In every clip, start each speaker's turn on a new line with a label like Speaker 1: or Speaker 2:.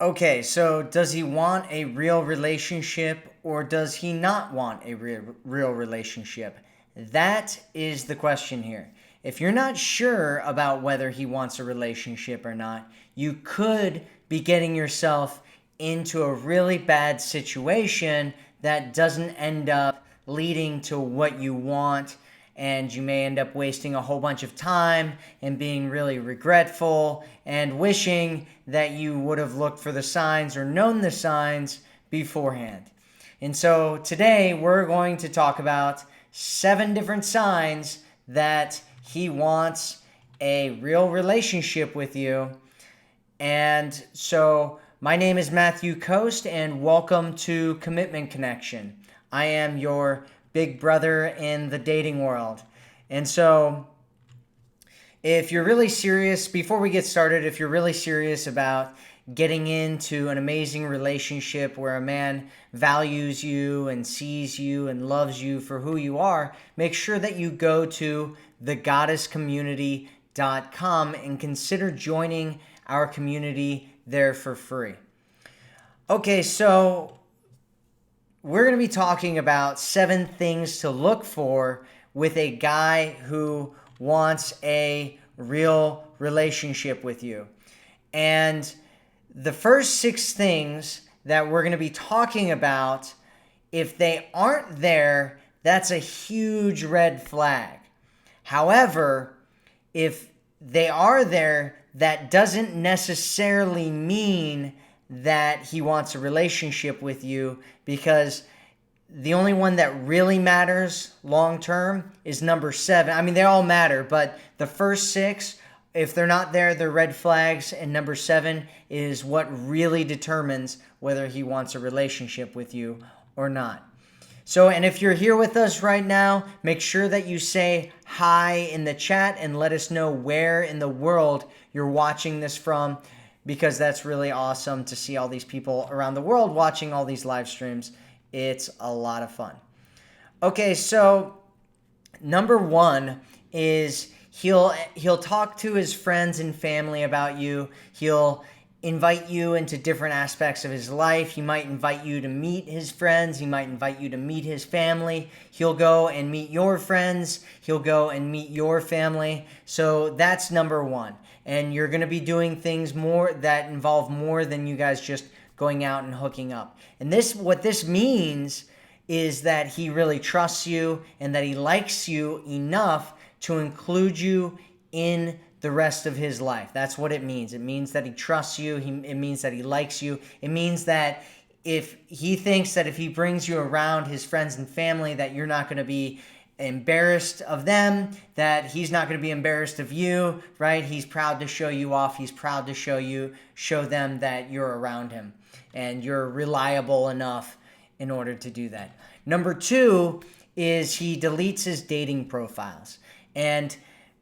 Speaker 1: Okay, so does he want a real relationship or does he not want a real relationship? That is the question here. If you're not sure about whether he wants a relationship or not, you could be getting yourself into a really bad situation that doesn't end up leading to what you want, and you may end up wasting a whole bunch of time and being really regretful and wishing that you would have looked for the signs or known the signs beforehand. And so today we're going to talk about 7 different signs that he wants a real relationship with you. And so my name is Matthew Coast, and welcome to Commitment Connection. I am your big brother in the dating world. And so if you're really serious, before we get started, if you're really serious about getting into an amazing relationship where a man values you and sees you and loves you for who you are, make sure that you go to thegoddesscommunity.com and consider joining our community there for free. Okay, so we're going to be talking about 7 things to look for with a guy who wants a real relationship with you. And the first 6 things that we're going to be talking about, if they aren't there, that's a huge red flag. However, if they are there, that doesn't necessarily mean that he wants a relationship with you, because the only one that really matters long term is number 7. I mean, they all matter, but the first 6, if they're not there, they're red flags, and number 7 is what really determines whether he wants a relationship with you or not. So, and if you're here with us right now, make sure that you say hi in the chat and let us know where in the world you're watching this from, because that's really awesome to see all these people around the world watching all these live streams. It's a lot of fun. Okay, so number 1 is he'll talk to his friends and family about you. He'll invite you into different aspects of his life. He might invite you to meet his friends. He might invite you to meet his family. He'll go and meet your friends. He'll go and meet your family. So that's number 1. And you're going to be doing things more that involve more than you guys just going out and hooking up. And what this means is that he really trusts you and that he likes you enough to include you in the rest of his life. That's what it means. It means that he trusts you. It means that he likes you. It means that if he thinks that if he brings you around his friends and family, that you're not going to be embarrassed of them, that he's not going to be embarrassed of you, right? He's proud to show you off. He's proud to show them that you're around him and you're reliable enough in order to do that. Number 2 is he deletes his dating profiles. And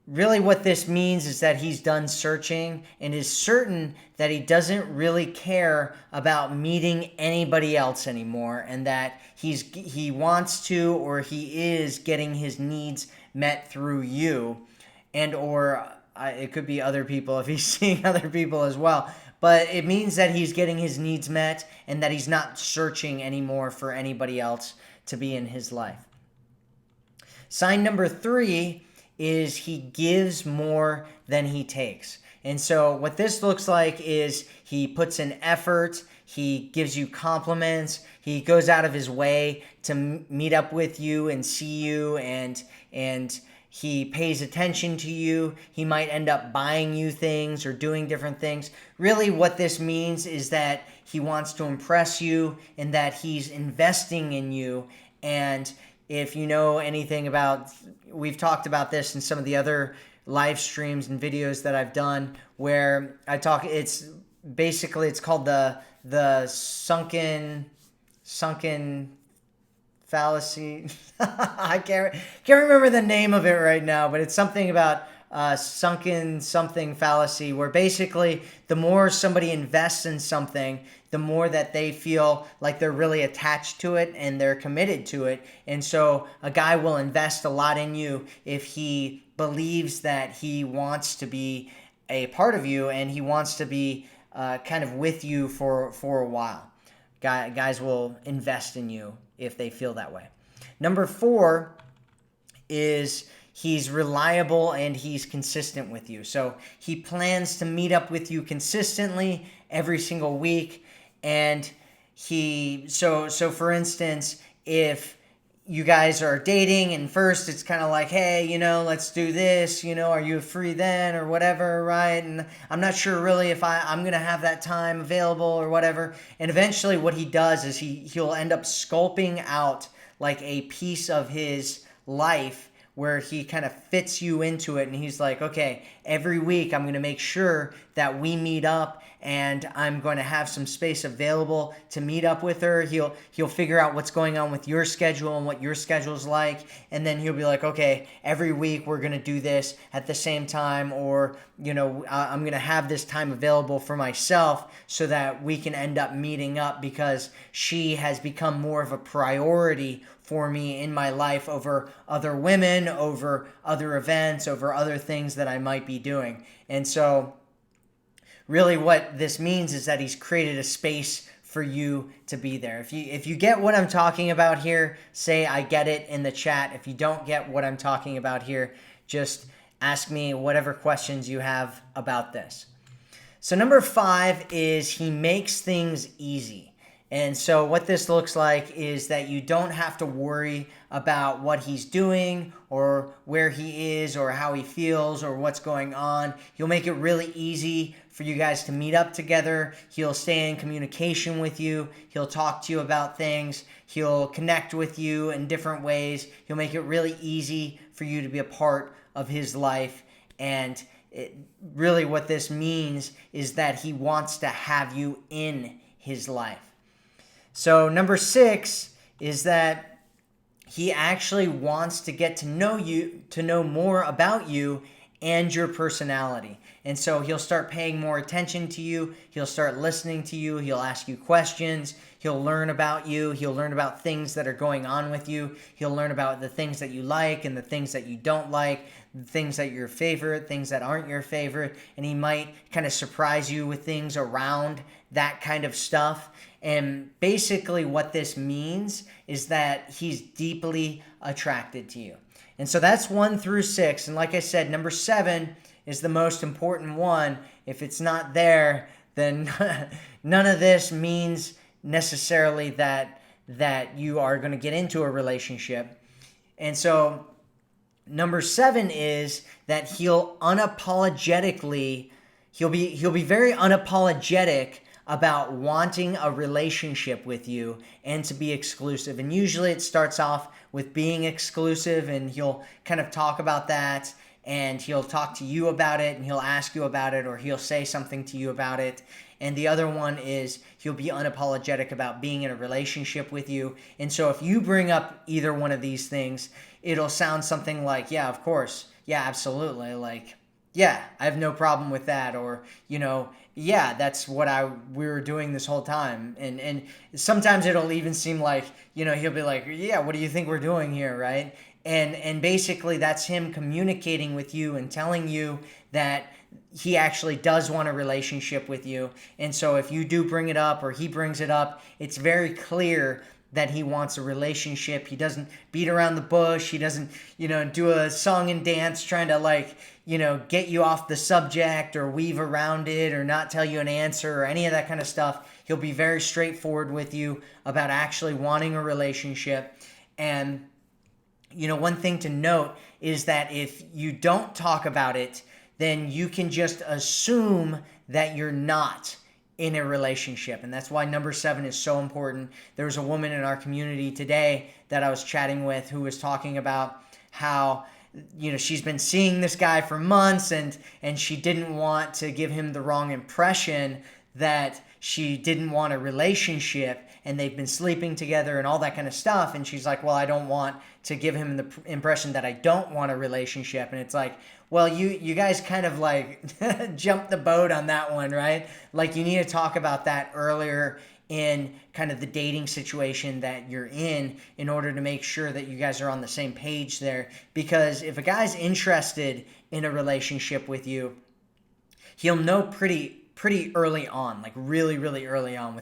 Speaker 1: really what this means is that he's done searching and is certain that he doesn't really care about meeting anybody else anymore, and that he wants to, or he is getting his needs met through you, and or it could be other people if he's seeing other people as well. But it means that he's getting his needs met and that he's not searching anymore for anybody else to be in his life. Sign number 3 is he gives more than he takes. And so what this looks like is he puts in effort, he gives you compliments, he goes out of his way to meet up with you and see you, and he pays attention to you. He might end up buying you things or doing different things. Really what this means is that he wants to impress you and that he's investing in you. And if you know anything about, we've talked about this in some of the other live streams and videos that I've done where I talk, it's called the sunken fallacy. I can't remember the name of it right now, but it's something about sunken something fallacy, where basically the more somebody invests in something, the more that they feel like they're really attached to it and they're committed to it. And so a guy will invest a lot in you if he believes that he wants to be a part of you and he wants to be kind of with you for a while. Guys will invest in you if they feel that way. Number 4 is he's reliable and he's consistent with you. So he plans to meet up with you consistently every single week. And so for instance, if you guys are dating and first it's kind of like, hey, let's do this, are you free then or whatever, right? And I'm not sure really if I'm going to have that time available or whatever. And eventually what he does is he'll end up sculpting out like a piece of his life where he kind of fits you into it. And he's like, okay, every week I'm going to make sure that we meet up and I'm going to have some space available to meet up with her. He'll figure out what's going on with your schedule and what your schedule's like. And then he'll be like, okay, every week we're going to do this at the same time, or, I'm going to have this time available for myself so that we can end up meeting up because she has become more of a priority for me in my life over other women, over other events, over other things that I might be doing. And so really what this means is that he's created a space for you to be there. If you get what I'm talking about here, say I get it in the chat. If you don't get what I'm talking about here, just ask me whatever questions you have about this. So number 5 is he makes things easy. And so what this looks like is that you don't have to worry about what he's doing or where he is or how he feels or what's going on. He'll make it really easy for you guys to meet up together. He'll stay in communication with you. He'll talk to you about things. He'll connect with you in different ways. He'll make it really easy for you to be a part of his life. And really what this means is that he wants to have you in his life. So number 6 is that he actually wants to get to know you, to know more about you and your personality. And so he'll start paying more attention to you. He'll start listening to you. He'll ask you questions. He'll learn about you. He'll learn about things that are going on with you. He'll learn about the things that you like and the things that you don't like, the things that are your favorite, things that aren't your favorite. And he might kind of surprise you with things around that kind of stuff. And basically what this means is that he's deeply attracted to you. And so that's 1 through 6. And like I said, number 7 is the most important one. If it's not there, then none of this means necessarily that you are going to get into a relationship. And so number 7 is that he'll be very unapologetic about wanting a relationship with you and to be exclusive. And usually it starts off with being exclusive, and he'll kind of talk about that, and he'll talk to you about it, and he'll ask you about it, or he'll say something to you about it. And the other one is he'll be unapologetic about being in a relationship with you. And so if you bring up either one of these things, it'll sound something like, yeah, of course. Yeah, absolutely. Like, yeah, I have no problem with that. Or, yeah, that's what we were doing this whole time. And sometimes it'll even seem like, he'll be like, yeah, what do you think we're doing here, right? And basically that's him communicating with you and telling you that he actually does want a relationship with you. And so if you do bring it up or he brings it up, it's very clear that he wants a relationship. He doesn't beat around the bush. He doesn't, do a song and dance trying to get you off the subject or weave around it or not tell you an answer or any of that kind of stuff. He'll be very straightforward with you about actually wanting a relationship. And, one thing to note is that if you don't talk about it, then you can just assume that you're not in a relationship. And that's why number 7 is so important. There was a woman in our community today that I was chatting with who was talking about how, she's been seeing this guy for months and she didn't want to give him the wrong impression that she didn't want a relationship, and they've been sleeping together and all that kind of stuff. And she's like, well, I don't want to give him the impression that I don't want a relationship. And it's like, well, you guys kind of like jumped the boat on that one, right? Like you need to talk about that earlier in kind of the dating situation that you're in order to make sure that you guys are on the same page there. Because if a guy's interested in a relationship with you, he'll know pretty pretty early on, like really, really early on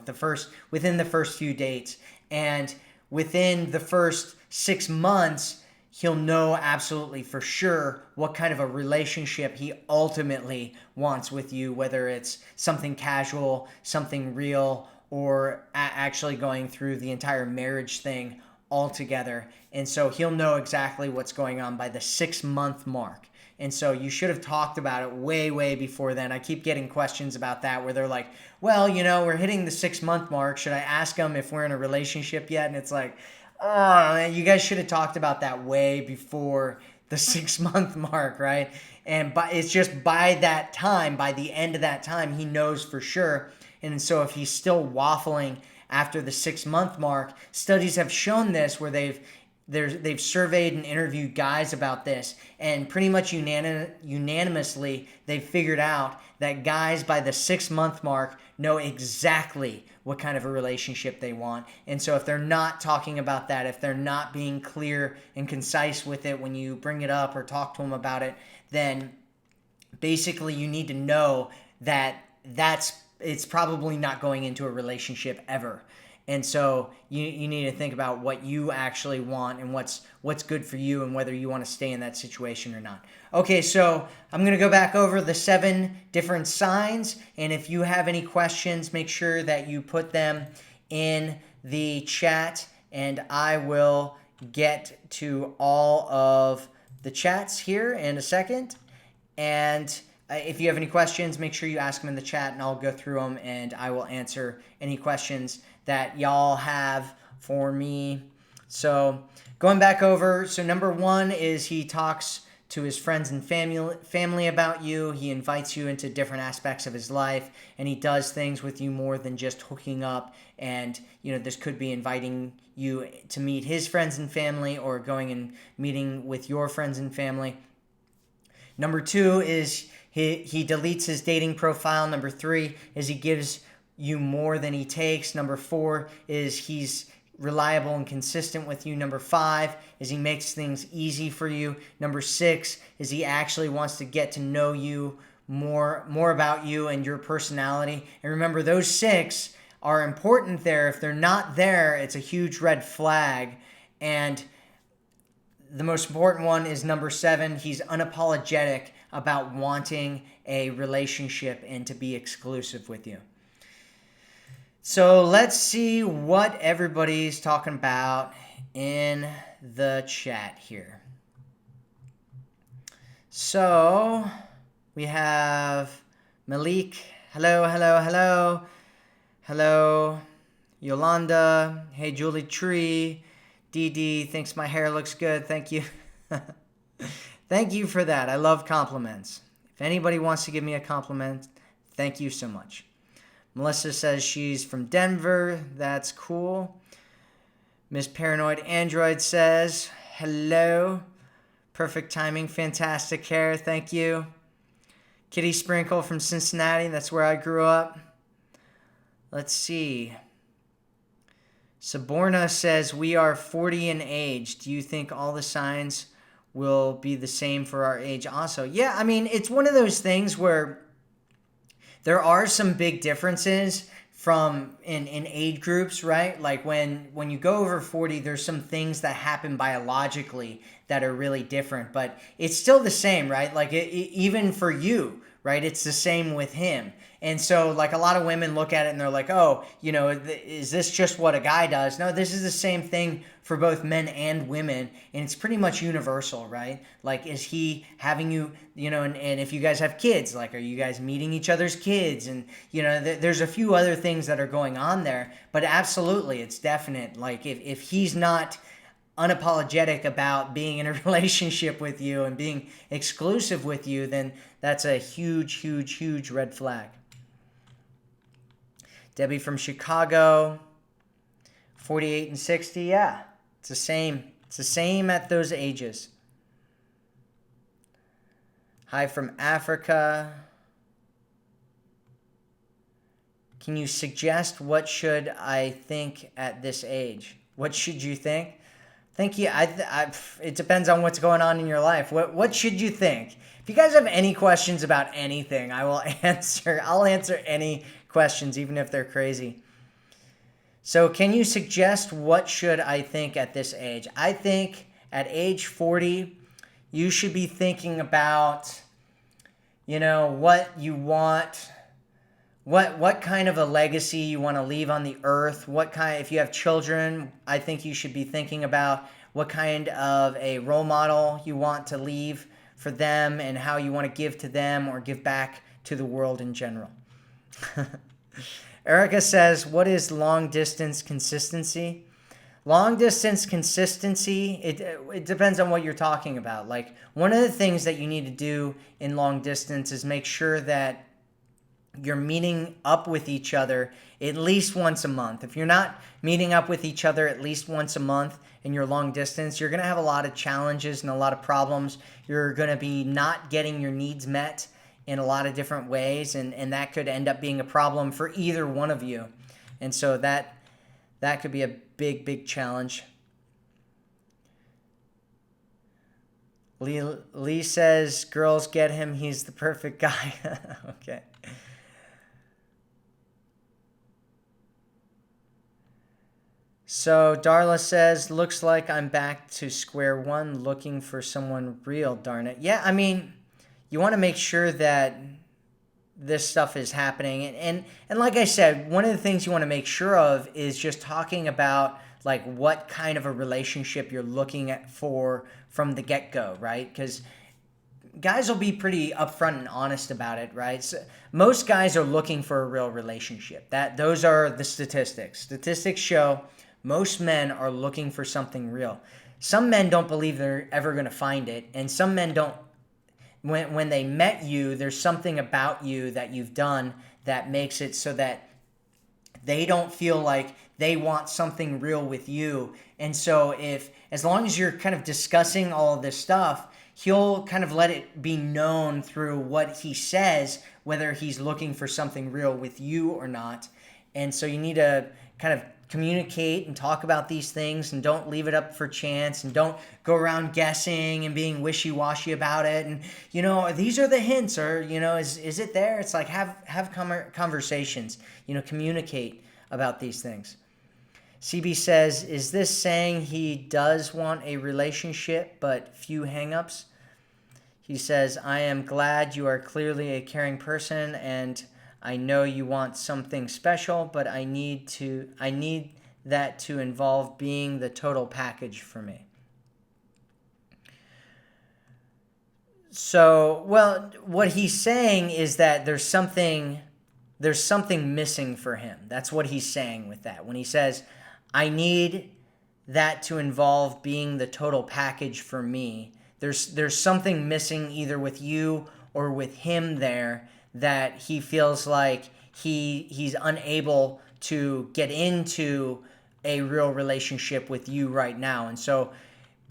Speaker 1: within the first few dates. And within the first 6 months, he'll know absolutely for sure what kind of a relationship he ultimately wants with you, whether it's something casual, something real, or actually going through the entire marriage thing altogether. And so he'll know exactly what's going on by the 6-month mark. And so you should have talked about it way, way before then. I keep getting questions about that where they're like, well, we're hitting the 6-month mark. Should I ask them if we're in a relationship yet? And it's like, oh, you guys should have talked about that way before the 6-month mark, right? And it's just by that time, by the end of that time, he knows for sure. And so if he's still waffling after the 6-month mark, studies have shown this where they've surveyed and interviewed guys about this, and pretty much unanimously they've figured out that guys by the 6-month mark know exactly what kind of a relationship they want. And so if they're not talking about that, if they're not being clear and concise with it when you bring it up or talk to them about it, then basically you need to know that it's probably not going into a relationship ever. And so you need to think about what you actually want and what's good for you and whether you want to stay in that situation or not. Okay, so I'm going to go back over the 7 different signs. And if you have any questions, make sure that you put them in the chat, and I will get to all of the chats here in a second. And if you have any questions, make sure you ask them in the chat, and I'll go through them, and I will answer any questions that y'all have for me. So going back over, so number 1 is he talks to his friends and family about you. He invites you into different aspects of his life, and he does things with you more than just hooking up. And this could be inviting you to meet his friends and family, or going and meeting with your friends and family. Number 2 is he deletes his dating profile. Number 3 is he gives you more than he takes. Number 4 is he's reliable and consistent with you. Number 5 is he makes things easy for you. Number 6 is he actually wants to get to know you more about you and your personality. And remember, those 6 are important there. If they're not there, it's a huge red flag. And the most important one is number 7. He's unapologetic about wanting a relationship and to be exclusive with you. So let's see what everybody's talking about in the chat here. So we have Malik. Hello, hello, hello. Hello, Yolanda. Hey, Julie Tree. Dee thinks my hair looks good. Thank you. Thank you for that. I love compliments. If anybody wants to give me a compliment, thank you so much. Melissa says she's from Denver. That's cool. Miss Paranoid Android says, hello. Perfect timing. Fantastic hair. Thank you. Kitty Sprinkle from Cincinnati. That's where I grew up. Let's see. Saborna says, we are 40 in age. Do you think all the signs will be the same for our age also? Yeah, I mean, it's one of those things where there are some big differences from in age groups, right? Like when you go over 40, there's some things that happen biologically that are really different, but it's still the same, right? Like even for you, right? It's the same with him. And so like a lot of women look at it and they're like, oh, is this just what a guy does? No, this is the same thing for both men and women. And it's pretty much universal, right? Like, is he having you, and if you guys have kids, like, are you guys meeting each other's kids? And, there's a few other things that are going on there, but absolutely, it's definite. Like if he's not unapologetic about being in a relationship with you and being exclusive with you, then that's a huge, huge, huge red flag. Debbie from Chicago, 48 and 60. Yeah, it's the same. It's the same at those ages. Hi from Africa. Can you suggest what should I think at this age? What should you think? Thank you. It depends on what's going on in your life. What should you think? If you guys have any questions about anything, I will answer. I'll answer any questions, even if they're crazy. So can you suggest what should I think at this age? I think at age 40, you should be thinking about, what you want, what kind of a legacy you want to leave on the earth. If you have children, I think you should be thinking about what kind of a role model you want to leave for them and how you want to give to them or give back to the world in general. Erica says, what is long distance consistency? Long distance consistency, it depends on what you're talking about. Like, one of the things that you need to do in long distance is make sure that you're meeting up with each other at least once a month. If you're not meeting up with each other at least once a month in your long distance, you're going to have a lot of challenges and a lot of problems. You're going to be not getting your needs met in a lot of different ways, and that could end up being a problem for either one of you. And so that could be a big challenge. Lee says, girls get him, he's the perfect guy. Okay. So Darla says, looks like I'm back to square one looking for someone real, darn it. Yeah, I mean, you want to make sure that this stuff is happening. And like I said, one of the things you want to make sure of is just talking about like what kind of a relationship you're looking at for from the get-go, right? Because guys will be pretty upfront and honest about it, right? So most guys are looking for a real relationship. Those are the statistics. Statistics show most men are looking for something real. Some men don't believe they're ever going to find it, and some men don't. When they met you, there's something about you that you've done that makes it so that they don't feel like they want something real with you. And so as long as you're kind of discussing all of this stuff, he'll kind of let it be known through what he says, whether he's looking for something real with you or not. And so you need to kind of communicate and talk about these things, and don't leave it up for chance, and don't go around guessing and being wishy-washy about it. And, these are the hints, or, is it there? It's like have conversations, communicate about these things. CB says, is this saying he does want a relationship but few hangups? He says, I am glad you are clearly a caring person, and I know you want something special, but I need that to involve being the total package for me. So, well, what he's saying is that there's something missing for him. That's what he's saying with that. When he says, I need that to involve being the total package for me, there's something missing either with you or with him there, that he feels like he's unable to get into a real relationship with you right now. And so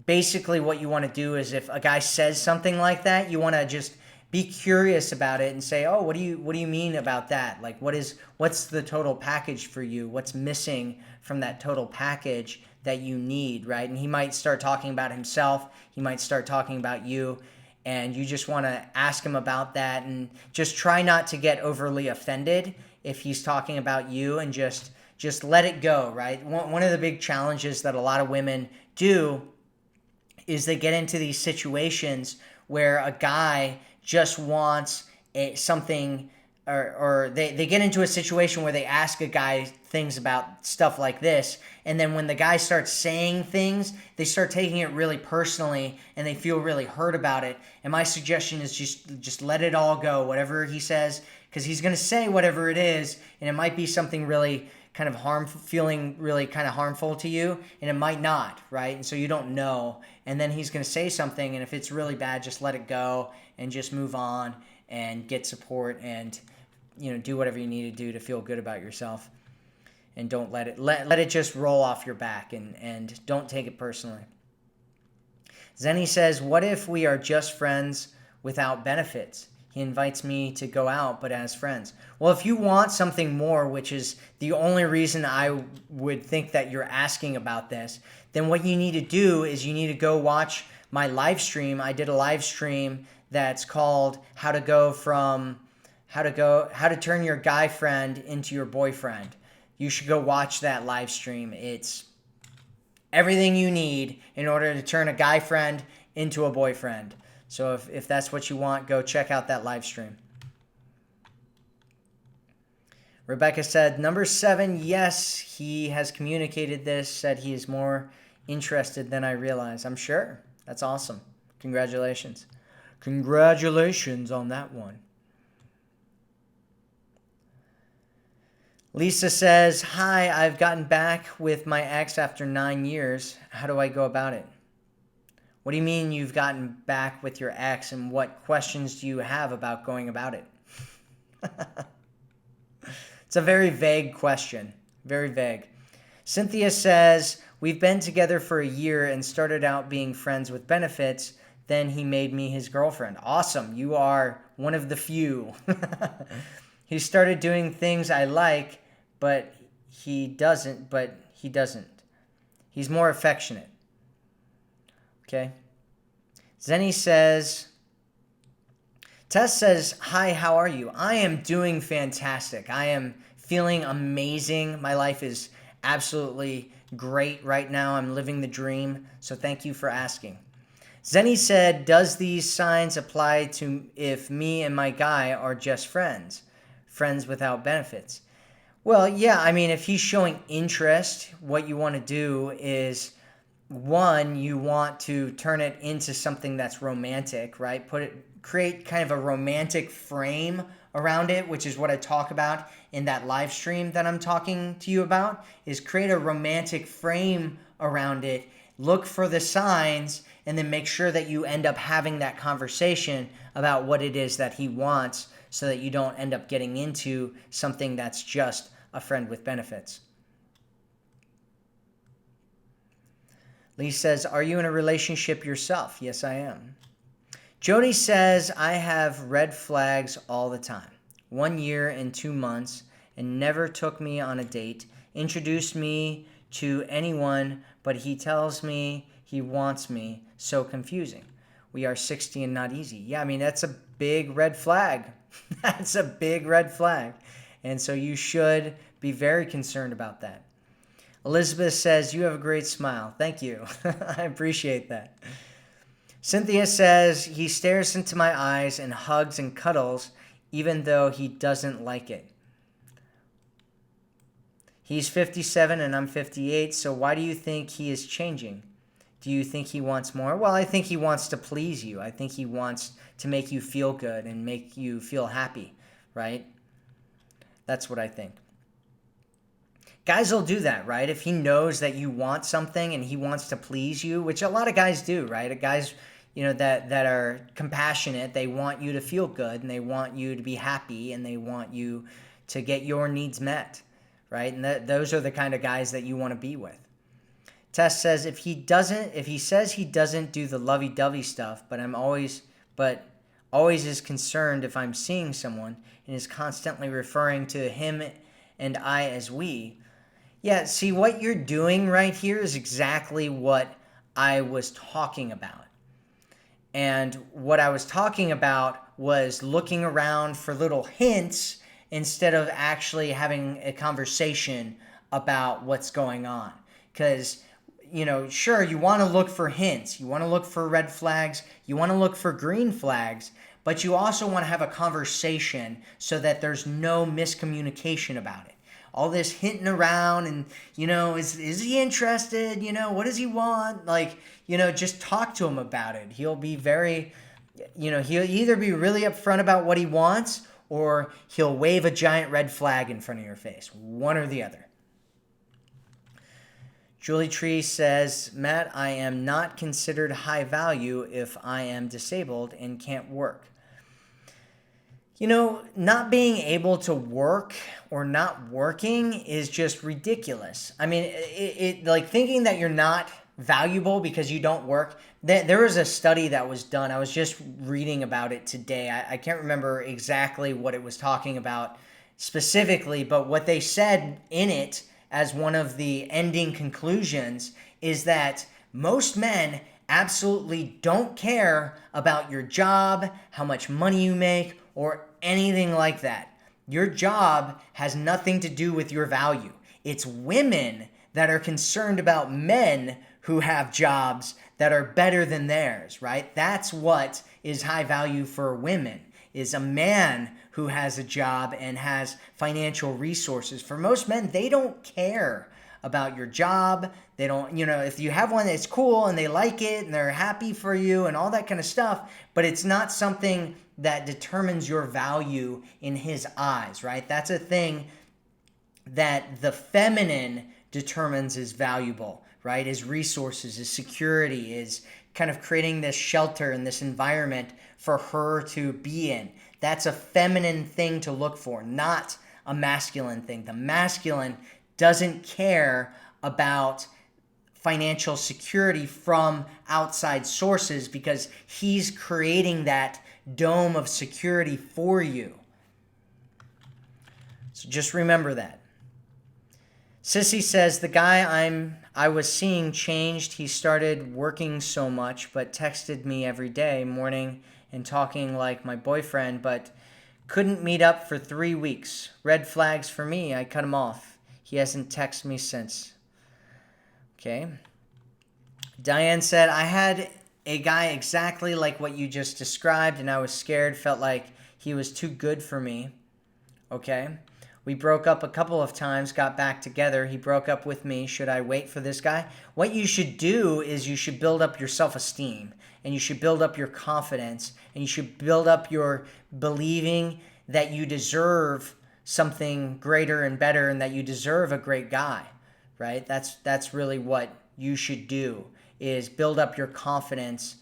Speaker 1: basically what you want to do is, if a guy says something like that, you want to just be curious about it and say, oh, what do you mean about that? Like, what's the total package for you? What's missing from that total package that you need, right? And he might start talking about himself. He might start talking about you. And you just want to ask him about that, and just try not to get overly offended if he's talking about you, and just let it go, right? One of the big challenges that a lot of women do is they get into these situations where a guy just wants something, or they get into a situation where they ask a guy things about stuff like this, and then when the guy starts saying things, they start taking it really personally, and they feel really hurt about it. And my suggestion is just let it all go, whatever he says, because he's going to say whatever it is, and it might be something really kind of harmful to you, and it might not, right? And so you don't know, and then he's going to say something, and if it's really bad, just let it go and just move on and get support, and do whatever you need to do to feel good about yourself, and don't let it just roll off your back, and don't take it personally. Zenny says, what if we are just friends without benefits? He invites me to go out, but as friends. Well, if you want something more, which is the only reason I would think that you're asking about this, then what you need to do is you need to go watch my live stream. I did a live stream that's called how to turn your guy friend into your boyfriend. You should go watch that live stream. It's everything you need in order to turn a guy friend into a boyfriend. So if that's what you want, go check out that live stream. Rebecca said, number 7, yes, he has communicated this, said he is more interested than I realize. I'm sure. That's awesome. Congratulations. Congratulations on that one. Lisa says, hi, I've gotten back with my ex after 9 years. How do I go about it? What do you mean you've gotten back with your ex, and what questions do you have about going about it? It's a very vague question. Very vague. Cynthia says, we've been together for a year and started out being friends with benefits. Then he made me his girlfriend. Awesome. You are one of the few. He started doing things I like, but he doesn't. He's more affectionate. Okay. Zenny says, Tess says, hi, how are you? I am doing fantastic. I am feeling amazing. My life is absolutely great right now. I'm living the dream. So thank you for asking. Zenny said, does these signs apply to if me and my guy are just friends without benefits? Well, yeah, I mean, if he's showing interest, what you want to do is, one, you want to turn it into something that's romantic, right? Create kind of a romantic frame around it, which is what I talk about in that live stream that I'm talking to you about, is create a romantic frame around it. Look for the signs and then make sure that you end up having that conversation about what it is that he wants so that you don't end up getting into something that's just a friend with benefits. Lee says, are you in a relationship yourself? Yes, I am. Jody says, I have red flags all the time. 1 year and 2 months and never took me on a date, introduced me to anyone, but he tells me he wants me. So confusing. We are 60 and not easy. Yeah, I mean, that's a big red flag. That's a big red flag. And so you should be very concerned about that. Elizabeth says, you have a great smile. Thank you. I appreciate that. Cynthia says, he stares into my eyes and hugs and cuddles even though he doesn't like it. He's 57 and I'm 58, so why do you think he is changing? Do you think he wants more? Well, I think he wants to please you. I think he wants to make you feel good and make you feel happy, right? That's what I think. Guys will do that, right? If he knows that you want something and he wants to please you, which a lot of guys do, right? Guys, that are compassionate, they want you to feel good and they want you to be happy and they want you to get your needs met, right? And those are the kind of guys that you want to be with. Tess says, if he says he doesn't do the lovey-dovey stuff, but always is concerned if I'm seeing someone and is constantly referring to him and I as we. Yeah, see, what you're doing right here is exactly what I was talking about. And what I was talking about was looking around for little hints instead of actually having a conversation about what's going on. Because, sure, you want to look for hints. You want to look for red flags. You want to look for green flags. But you also want to have a conversation so that there's no miscommunication about it. All this hinting around and, is he interested? What does he want? Just talk to him about it. He'll be he'll either be really upfront about what he wants or he'll wave a giant red flag in front of your face. One or the other. Julie Tree says, Matt, I am not considered high value if I am disabled and can't work. Not being able to work or not working is just ridiculous. I mean, thinking that you're not valuable because you don't work There was a study that was done. I was just reading about it today. I can't remember exactly what it was talking about specifically, but what they said in it as one of the ending conclusions is that most men absolutely don't care about your job, how much money you make, or anything like that. Your job has nothing to do with your value. It's women that are concerned about men who have jobs that are better than theirs, right? That's what is high value for women, is a man who has a job and has financial resources. For most men, they don't care about your job. They don't, if you have one that's cool and they like it and they're happy for you and all that kind of stuff, but it's not something that determines your value in his eyes, right? That's a thing that the feminine determines is valuable, right? Is resources, is security, is kind of creating this shelter and this environment for her to be in. That's a feminine thing to look for, not a masculine thing. The masculine doesn't care about financial security from outside sources because he's creating that dome of security for you. So just remember that. Sissy says, the guy I was seeing changed. He started working so much, but texted me every day, morning, and talking like my boyfriend, but couldn't meet up for 3 weeks. Red flags for me. I cut him off. He hasn't texted me since. Okay. Diane said, I had a guy exactly like what you just described, and I was scared, felt like he was too good for me. Okay. We broke up a couple of times, got back together. He broke up with me. Should I wait for this guy? What you should do is you should build up your self-esteem, and you should build up your confidence, and you should build up your believing that you deserve something greater and better and that you deserve a great guy, right? That's really what you should do, is build up your confidence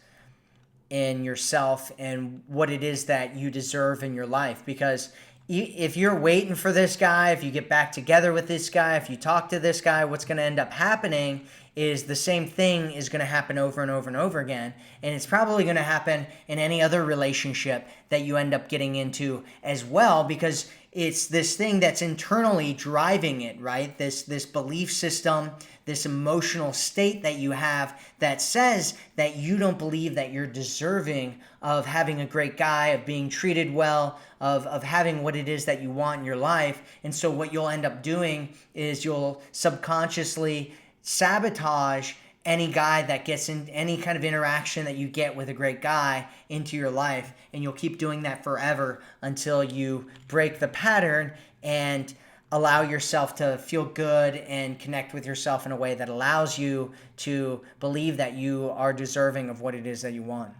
Speaker 1: in yourself and what it is that you deserve in your life. Because if you're waiting for this guy, if you get back together with this guy, if you talk to this guy, what's going to end up happening is the same thing is going to happen over and over and over again. And it's probably going to happen in any other relationship that you end up getting into as well, because it's this thing that's internally driving it, right? This belief system, this emotional state that you have that says that you don't believe that you're deserving of having a great guy, of being treated well, of having what it is that you want in your life. And so what you'll end up doing is you'll subconsciously sabotage any guy that gets in any kind of interaction that you get with a great guy into your life. And you'll keep doing that forever until you break the pattern and allow yourself to feel good and connect with yourself in a way that allows you to believe that you are deserving of what it is that you want.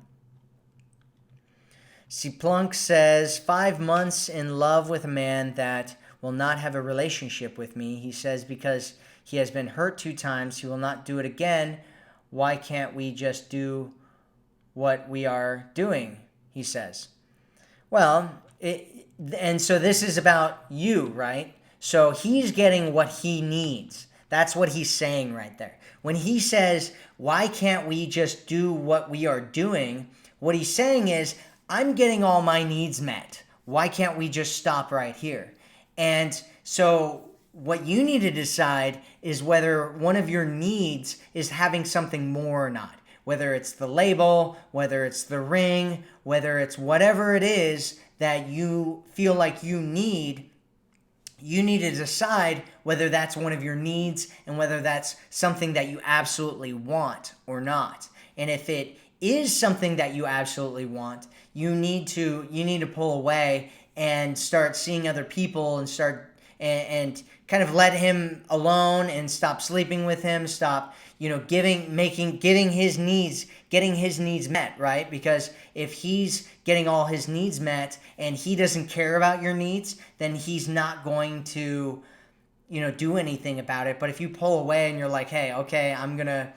Speaker 1: C. Plunk says, 5 months in love with a man that will not have a relationship with me. He says because he has been hurt 2 times, he will not do it again. Why can't we just do what we are doing? He says. Well, and so this is about you, right? So he's getting what he needs. That's what he's saying right there. When he says, why can't we just do what we are doing? What he's saying is, I'm getting all my needs met. Why can't we just stop right here? And so what you need to decide is whether one of your needs is having something more or not. Whether it's the label, whether it's the ring, whether it's whatever it is that you feel like you need to decide whether that's one of your needs and whether that's something that you absolutely want or not. And if it is something that you absolutely want, you need to pull away and start seeing other people and start and kind of let him alone and stop sleeping with him, stop getting his needs met, right? Because if he's getting all his needs met and he doesn't care about your needs, then he's not going to do anything about it. But if you pull away and you're like, hey, okay, I'm gonna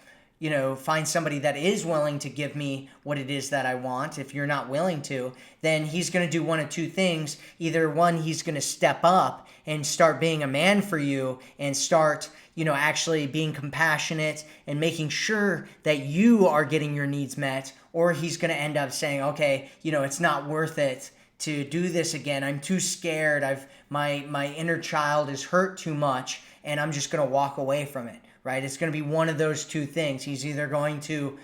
Speaker 1: find somebody that is willing to give me what it is that I want. If you're not willing to, then he's going to do one of two things. Either one, he's going to step up and start being a man for you and start, actually being compassionate and making sure that you are getting your needs met, or he's going to end up saying, okay, it's not worth it to do this again. I'm too scared. My inner child is hurt too much, and I'm just going to walk away from it. Right? It's going to be one of those two things. He's either going to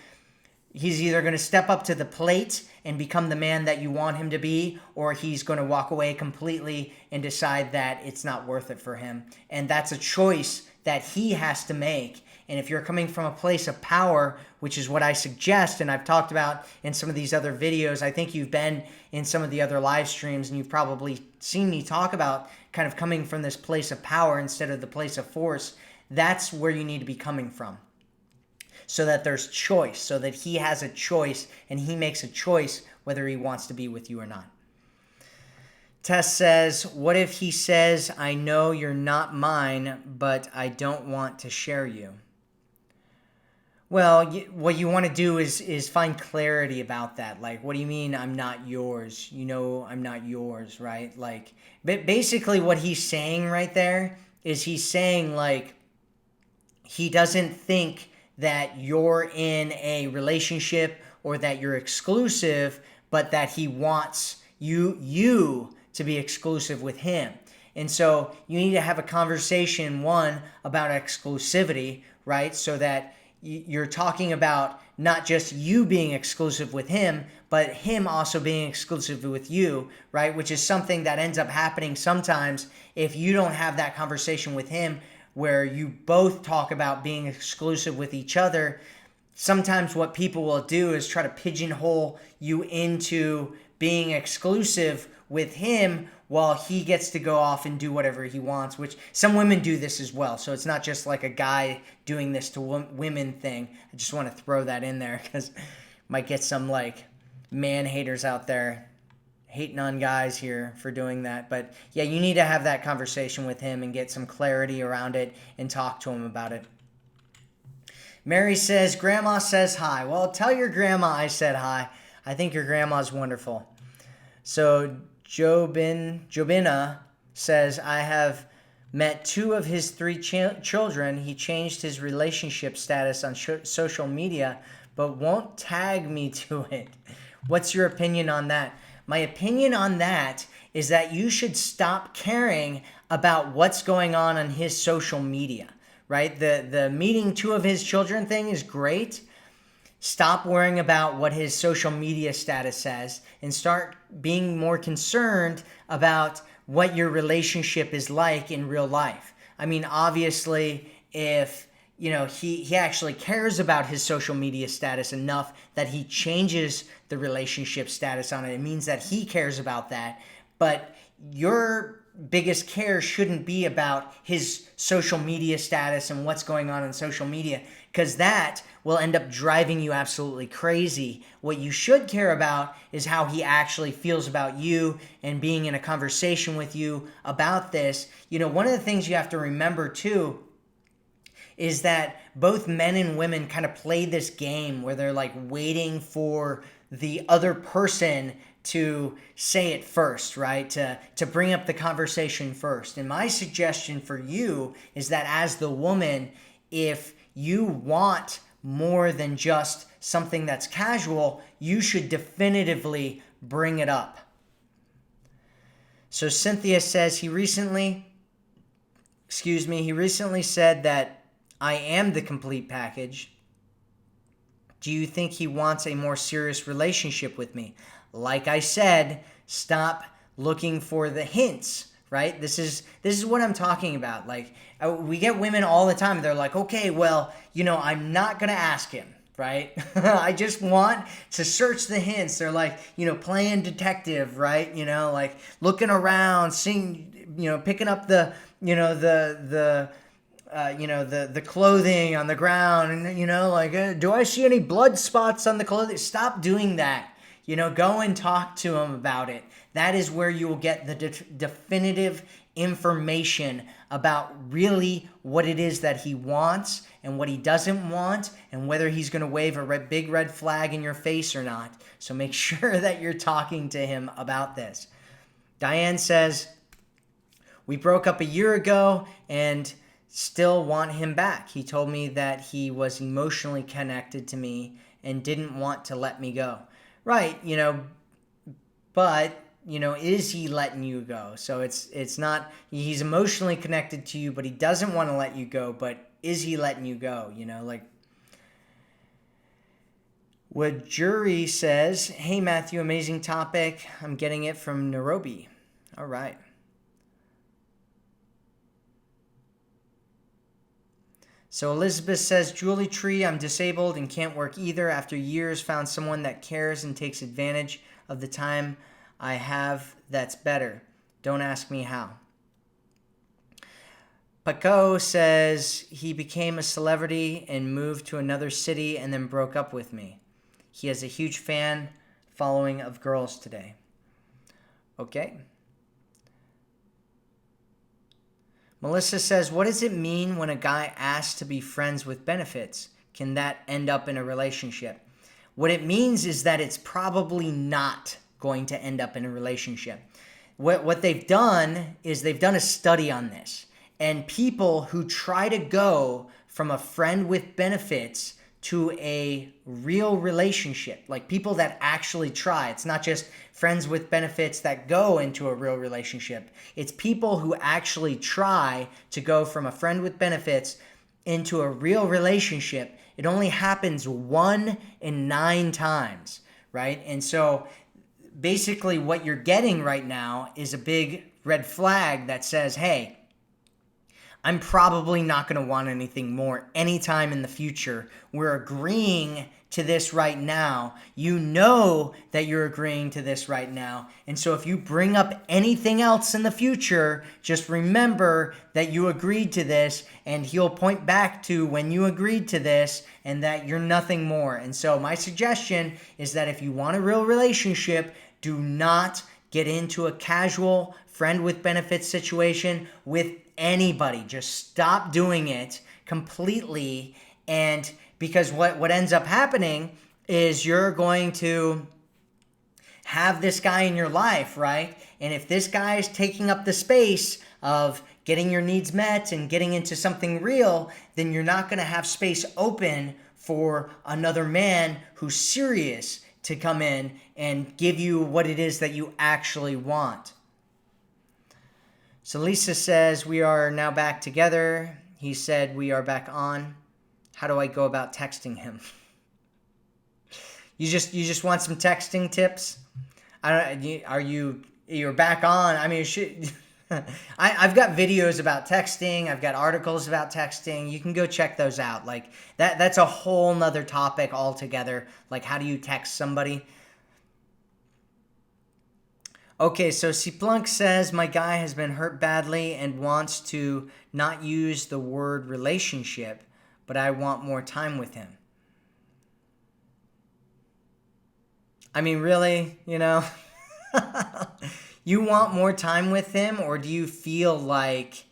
Speaker 1: step up to the plate and become the man that you want him to be, or he's going to walk away completely and decide that it's not worth it for him. And that's a choice that he has to make. And if you're coming from a place of power, which is what I suggest, and I've talked about in some of these other videos, I think you've been in some of the other live streams and you've probably seen me talk about kind of coming from this place of power instead of the place of force. That's where you need to be coming from, so that there's choice, so that he has a choice and he makes a choice whether he wants to be with you or not. Tess says, what if he says, I know you're not mine, but I don't want to share you? Well, what you want to do is find clarity about that. Like, what do you mean I'm not yours? I'm not yours, right? Like, basically what he's saying right there is he's saying, like, he doesn't think that you're in a relationship or that you're exclusive, but that he wants you to be exclusive with him. And so you need to have a conversation, one, about exclusivity, right? So that you're talking about not just you being exclusive with him, but him also being exclusive with you, right? Which is something that ends up happening sometimes if you don't have that conversation with him, where you both talk about being exclusive with each other. Sometimes what people will do is try to pigeonhole you into being exclusive with him while he gets to go off and do whatever he wants, which some women do this as well. So it's not just like a guy doing this to women thing. I just want to throw that in there because might get some like man haters out there hating on guys here for doing that. But yeah, you need to have that conversation with him and get some clarity around it and talk to him about it. Mary says, Grandma says hi. Well, tell your grandma I said hi. I think your grandma's wonderful. So Jobina says, I have met 2 of his 3 children. He changed his relationship status on social media, but won't tag me to it. What's your opinion on that? My opinion on that is that you should stop caring about what's going on his social media, right? The meeting 2 of his children thing is great. Stop worrying about what his social media status says and start being more concerned about what your relationship is like in real life. I mean, obviously, if he actually cares about his social media status enough that he changes the relationship status on it, it means that he cares about that. But your biggest care shouldn't be about his social media status and what's going on social media, because that will end up driving you absolutely crazy. What you should care about is how he actually feels about you and being in a conversation with you about this. One of the things you have to remember too is that both men and women kind of play this game where they're like waiting for the other person to say it first, right? To bring up the conversation first. And my suggestion for you is that as the woman, if you want more than just something that's casual, you should definitively bring it up. So Cynthia says he recently said that I am the complete package. Do you think he wants a more serious relationship with me? Like I said, stop looking for the hints, right? This is what I'm talking about. Like, we get women all the time. They're like, okay, well, I'm not going to ask him, right? I just want to search the hints. They're like, playing detective, right? Like looking around, seeing, picking up the clothing on the ground and, do I see any blood spots on the clothing? Stop doing that. Go and talk to him about it. That is where you will get the definitive information about really what it is that he wants and what he doesn't want, and whether he's going to wave a big red flag in your face or not. So make sure that you're talking to him about this. Diane says, we broke up a year ago and still want him back. He told me that he was emotionally connected to me and didn't want to let me go. Right, but is he letting you go? So it's not, he's emotionally connected to you, but he doesn't want to let you go, but is he letting you go? What Jury says, hey Matthew, amazing topic. I'm getting it from Nairobi. All right. So Elizabeth says, Julie Tree, I'm disabled and can't work either. After years, found someone that cares and takes advantage of the time I have that's better. Don't ask me how. Paco says, he became a celebrity and moved to another city and then broke up with me. He has a huge fan following of girls today. Okay. Melissa says, what does it mean when a guy asks to be friends with benefits? Can that end up in a relationship? What it means is that it's probably not going to end up in a relationship. What they've done is they've done a study on this. And people who try to go from a friend with benefits to a real relationship, like people that actually try. It's not just friends with benefits that go into a real relationship. It's people who actually try to go from a friend with benefits into a real relationship. It only happens 1 in 9 times, right? And so basically what you're getting right now is a big red flag that says, hey, I'm probably not going to want anything more anytime in the future. We're agreeing to this right now. You know that you're agreeing to this right now. And so if you bring up anything else in the future, just remember that you agreed to this, and he'll point back to when you agreed to this and that you're nothing more. And so my suggestion is that if you want a real relationship, do not get into a casual friend with benefits situation with anybody. Just stop doing it completely. And because what ends up happening is you're going to have this guy in your life, right? And if this guy is taking up the space of getting your needs met and getting into something real, then you're not going to have space open for another man who's serious to come in and give you what it is that you actually want. So Lisa says, we are now back together. He said, we are back on. How do I go about texting him? You just want some texting tips? You're back on? I mean, I've got videos about texting. I've got articles about texting. You can go check those out. Like that's a whole nother topic altogether. Like, how do you text somebody? Okay, so Cplunk says, my guy has been hurt badly and wants to not use the word relationship, but I want more time with him. I mean, really, you want more time with him, or do you feel like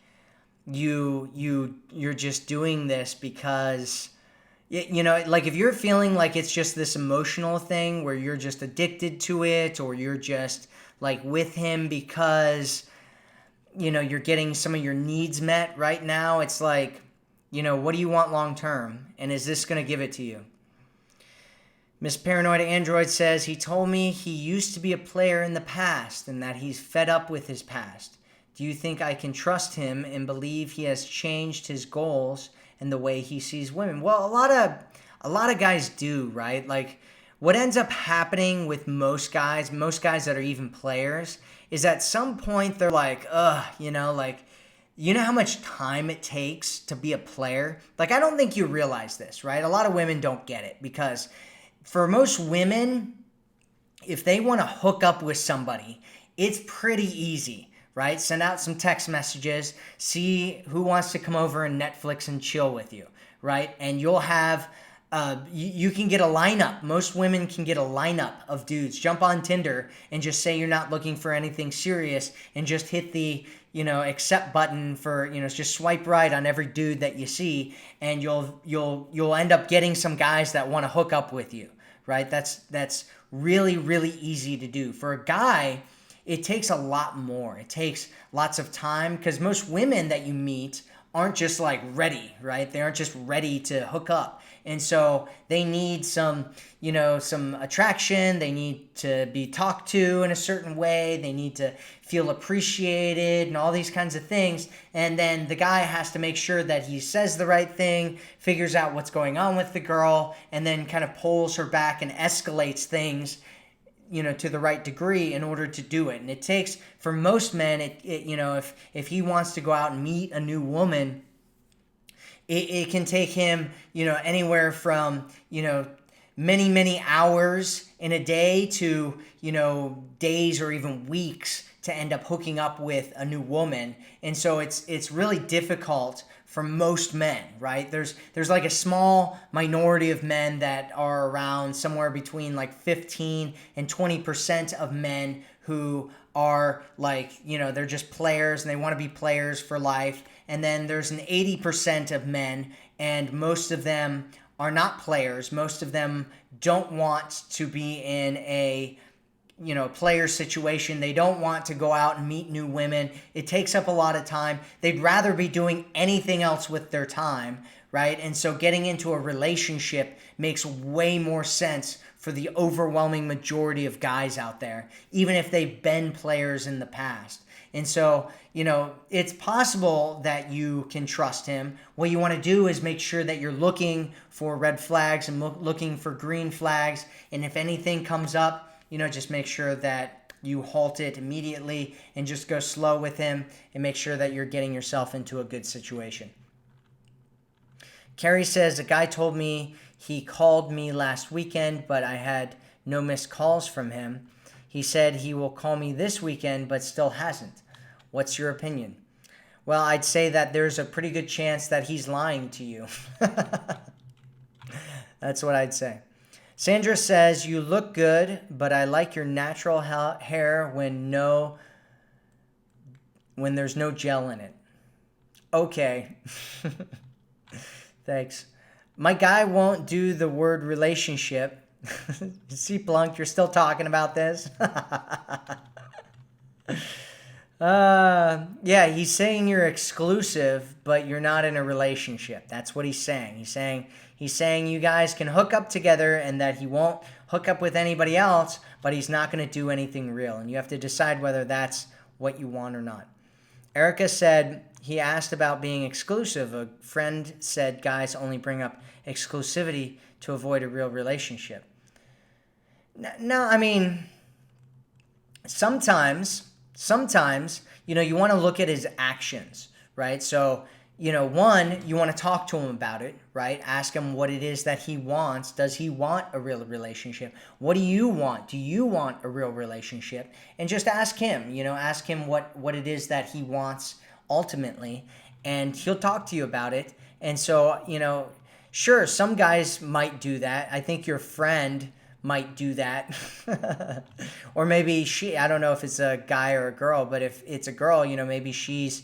Speaker 1: you're just doing this because, like if you're feeling like it's just this emotional thing where you're just addicted to it, or you're just like with him because, you're getting some of your needs met right now, it's like, what do you want long term? And is this going to give it to you? Miss Paranoid Android says, he told me he used to be a player in the past and that he's fed up with his past. Do you think I can trust him and believe he has changed his goals and the way he sees women? Well, a lot of guys do, right? Like, what ends up happening with most guys that are even players, is at some point they're like, you know how much time it takes to be a player? Like, I don't think you realize this, right? A lot of women don't get it, because for most women, if they want to hook up with somebody, it's pretty easy, right? Send out some text messages, see who wants to come over and Netflix and chill with you, right? And you'll have you can get a lineup. Most women can get a lineup of dudes. Jump on Tinder and just say you're not looking for anything serious and just hit the, accept button for, just swipe right on every dude that you see, and you'll end up getting some guys that want to hook up with you, right? That's really, really easy to do. For a guy, it takes a lot more. It takes lots of time, because most women that you meet aren't just like ready, right? They aren't just ready to hook up. And so they need some attraction. They need to be talked to in a certain way. They need to feel appreciated and all these kinds of things. And then the guy has to make sure that he says the right thing, figures out what's going on with the girl, and then kind of pulls her back and escalates things, to the right degree in order to do it. And it takes, for most men, if he wants to go out and meet a new woman, it can take him, anywhere from, many, many hours in a day to, days or even weeks to end up hooking up with a new woman. And so it's really difficult for most men, right? There's like a small minority of men that are around somewhere between like 15 and 20% of men who are like, they're just players and they want to be players for life. And then there's an 80% of men, and most of them are not players. Most of them don't want to be in a player situation. They don't want to go out and meet new women. It takes up a lot of time. They'd rather be doing anything else with their time, right? And so getting into a relationship makes way more sense for the overwhelming majority of guys out there, even if they've been players in the past. And so, it's possible that you can trust him. What you want to do is make sure that you're looking for red flags and looking for green flags. And if anything comes up, just make sure that you halt it immediately and just go slow with him and make sure that you're getting yourself into a good situation. Carrie says, a guy told me he called me last weekend, but I had no missed calls from him. He said he will call me this weekend, but still hasn't. What's your opinion? Well, I'd say that there's a pretty good chance that he's lying to you. That's what I'd say. Sandra says, you look good, but I like your natural hair when there's no gel in it. Okay. Thanks. My guy won't do the word relationship. See, Plunk, you're still talking about this? Yeah, he's saying you're exclusive, but you're not in a relationship. That's what he's saying. He's saying you guys can hook up together and that he won't hook up with anybody else, but he's not going to do anything real. And you have to decide whether that's what you want or not. Erica said he asked about being exclusive. A friend said guys only bring up exclusivity to avoid a real relationship. No, I mean, sometimes, you want to look at his actions, right? So, one, you want to talk to him about it, right? Ask him what it is that he wants. Does he want a real relationship? What do you want? Do you want a real relationship? And just ask him, ask him what it is that he wants ultimately, and he'll talk to you about it. And so, sure, some guys might do that. I think your friend might do that. Or maybe I don't know if it's a guy or a girl, but if it's a girl, maybe she's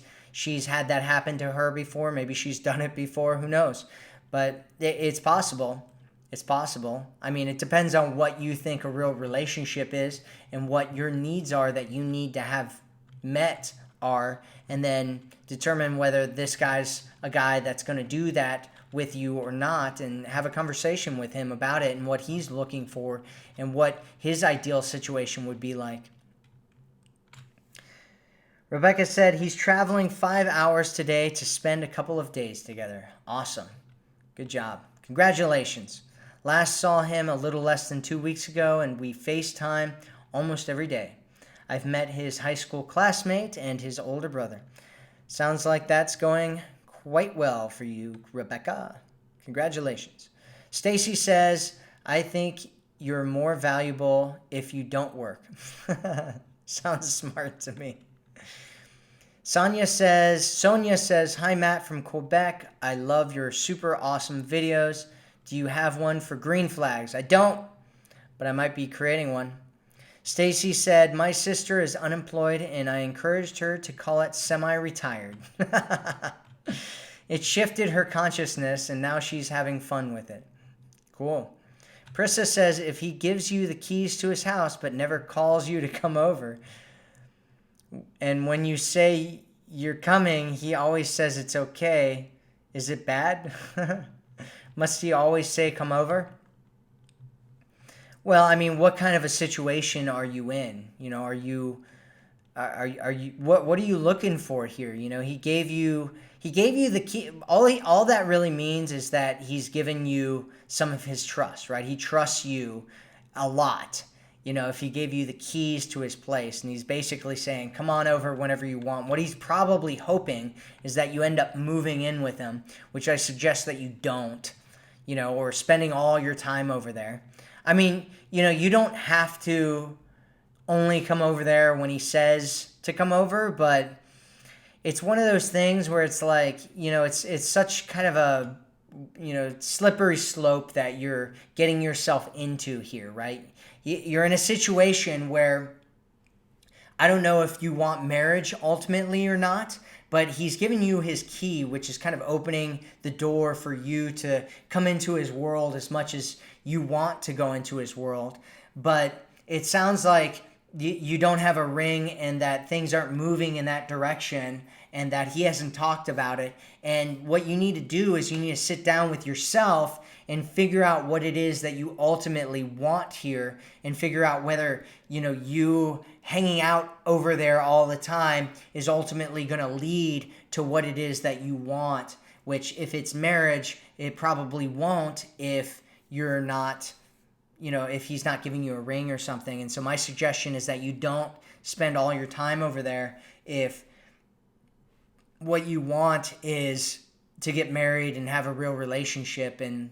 Speaker 1: had that happen to her before. Maybe she's done it before. Who knows? But it's possible. It's possible. I mean, it depends on what you think a real relationship is and what your needs are that you need to have met are, and then determine whether this guy's a guy that's going to do that with you or not, and have a conversation with him about it and what he's looking for and what his ideal situation would be like. Rebecca said he's traveling 5 hours today to spend a couple of days together. Awesome. Good job. Congratulations. Last saw him a little less than 2 weeks ago, and we FaceTime almost every day. I've met his high school classmate and his older brother. Sounds like that's going quite well for you, Rebecca. Congratulations. Stacy says, I think you're more valuable if you don't work. Sounds smart to me. Sonia says, hi Matt from Quebec. I love your super awesome videos. Do you have one for green flags? I don't, but I might be creating one. Stacy said, my sister is unemployed and I encouraged her to call it semi-retired. It shifted her consciousness and now she's having fun with it. Cool. Prissa says, if he gives you the keys to his house but never calls you to come over, and when you say you're coming, he always says it's okay, is it bad? Must he always say come over? Well, I mean, what kind of a situation are you in? You know, are you what are you looking for here? You know, he gave you the key. All that really means is that he's given you some of his trust, right? He trusts you a lot. You know, if he gave you the keys to his place and he's basically saying, come on over whenever you want. What he's probably hoping is that you end up moving in with him, which I suggest that you don't, you know, or spending all your time over there. I mean, you know, you don't have to only come over there when he says to come over, but it's one of those things where it's like, you know, it's such kind of a, you know, slippery slope that you're getting yourself into here, right? You're in a situation where I don't know if you want marriage ultimately or not, but he's giving you his key, which is kind of opening the door for you to come into his world as much as you want to go into his world. But it sounds like you don't have a ring and that things aren't moving in that direction and that he hasn't talked about it. And what you need to do is you need to sit down with yourself and figure out what it is that you ultimately want here and figure out whether, you know, you hanging out over there all the time is ultimately going to lead to what it is that you want, which if it's marriage, it probably won't if you're not, you know, if he's not giving you a ring or something. And so my suggestion is that you don't spend all your time over there if what you want is to get married and have a real relationship and,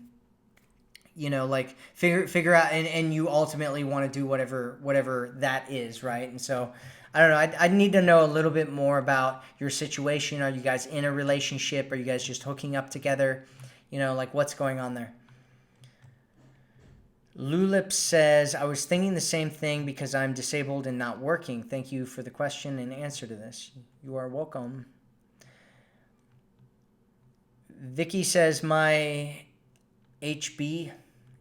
Speaker 1: you know, like figure out and you ultimately want to do whatever that is, right? And so I don't know, I need to know a little bit more about your situation. Are you guys in a relationship? Are you guys just hooking up together? You know, like what's going on there? Lulip says, I was thinking the same thing because I'm disabled and not working. Thank you for the question and answer to this. You are welcome. Vicky says, my HB,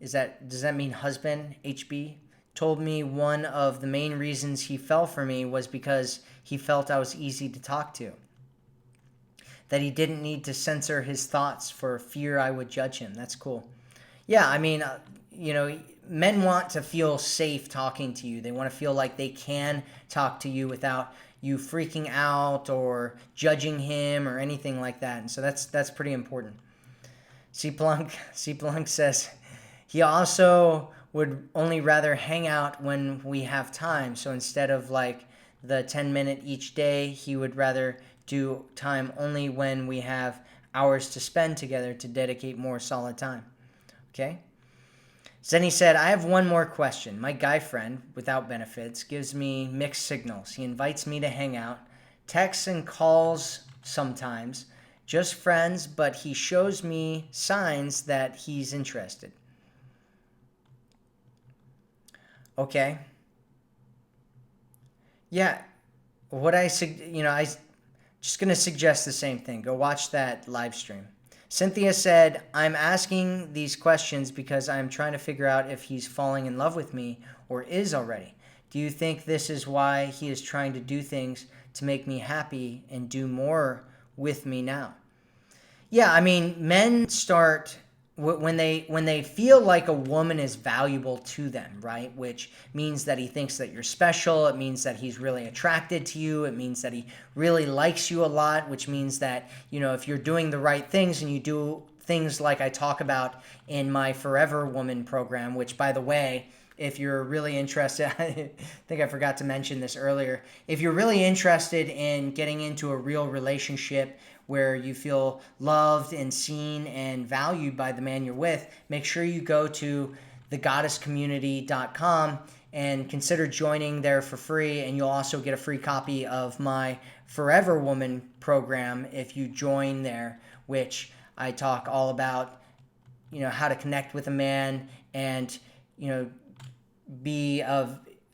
Speaker 1: does that mean husband, HB, told me one of the main reasons he fell for me was because he felt I was easy to talk to. That he didn't need to censor his thoughts for fear I would judge him. That's cool. Yeah, I mean, you know, men want to feel safe talking to you. They want to feel like they can talk to you without you freaking out or judging him or anything like that. And so that's pretty important. C. Plunk says, he also would only rather hang out when we have time. So instead of like the 10-minute each day, he would rather do time only when we have hours to spend together to dedicate more solid time. Okay? Zenny said, I have one more question. My guy friend, without benefits, gives me mixed signals. He invites me to hang out, texts and calls sometimes, just friends, but he shows me signs that he's interested. Okay. Yeah. I just going to suggest the same thing. Go watch that live stream. Cynthia said, I'm asking these questions because I'm trying to figure out if he's falling in love with me or is already. Do you think this is why he is trying to do things to make me happy and do more with me now? Yeah, I mean, men start when they feel like a woman is valuable to them, right? Which means that he thinks that you're special. It means that he's really attracted to you. It means that he really likes you a lot, which means that, you know, if you're doing the right things and you do things like I talk about in my Forever Woman program, which, by the way, if you're really interested, I think I forgot to mention this earlier. If you're really interested in getting into a real relationship where you feel loved and seen and valued by the man you're with, make sure you go to thegoddesscommunity.com and consider joining there for free. And you'll also get a free copy of my Forever Woman program if you join there, which I talk all about how to connect with a man and,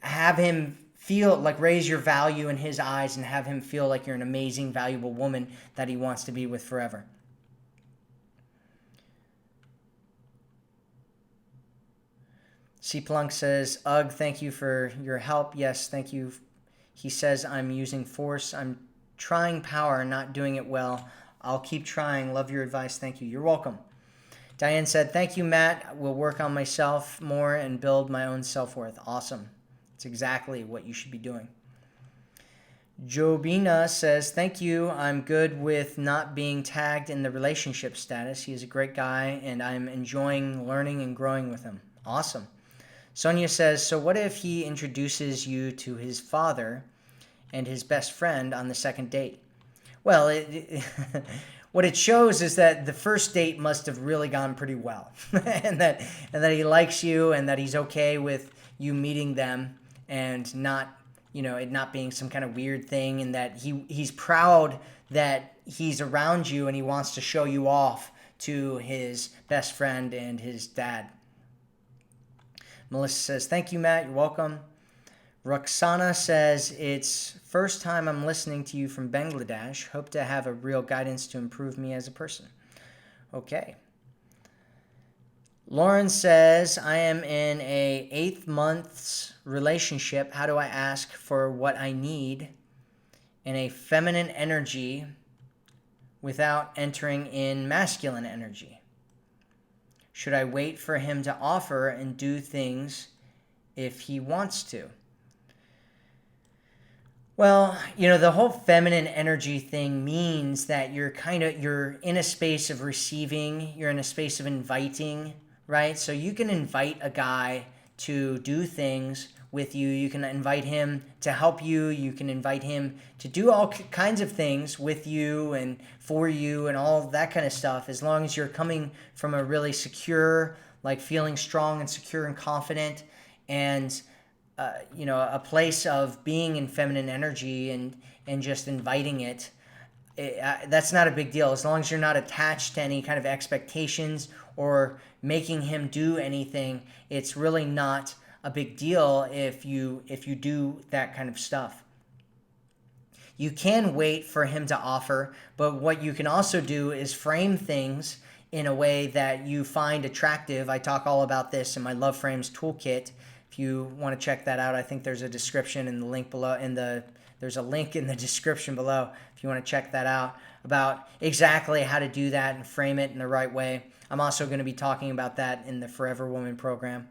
Speaker 1: have him feel like raise your value in his eyes and have him feel like you're an amazing, valuable woman that he wants to be with forever. C. Plunk says, Ugh, thank you for your help. Yes, thank you. He says, I'm using force. I'm trying power, not doing it well. I'll keep trying. Love your advice. Thank you. You're welcome. Diane said, thank you, Matt. Will work on myself more and build my own self-worth. Awesome. It's exactly what you should be doing. Jobina says, thank you. I'm good with not being tagged in the relationship status. He is a great guy, and I'm enjoying learning and growing with him. Awesome. Sonia says, so what if he introduces you to his father and his best friend on the second date? Well, what it shows is that the first date must have really gone pretty well and that he likes you and that he's okay with you meeting them and not, it not being some kind of weird thing, and that he's proud that he's around you and he wants to show you off to his best friend and his dad. Melissa says, thank you, Matt. You're welcome. Roxana says, it's first time I'm listening to you from Bangladesh. Hope to have a real guidance to improve me as a person. Okay. Lauren says, I am in a 8 months relationship. How do I ask for what I need in a feminine energy without entering in masculine energy? Should I wait for him to offer and do things if he wants to? Well, the whole feminine energy thing means that you're in a space of receiving, you're in a space of inviting, right? So you can invite a guy to do things with you. You can invite him to help you. You can invite him to do all kinds of things with you and for you and all that kind of stuff, as long as you're coming from a really secure, like feeling strong and secure and confident, and a place of being in feminine energy and just inviting it. That's not a big deal, as long as you're not attached to any kind of expectations or making him do anything. It's really not a big deal if you do that kind of stuff. You can wait for him to offer, but what you can also do is frame things in a way that you find attractive. I talk all about this in my Love Frames Toolkit. If you want to check that out, I think there's a description in the link below. There's a link in the description below if you want to check that out, about exactly how to do that and frame it in the right way. I'm also going to be talking about that in the Forever Woman program.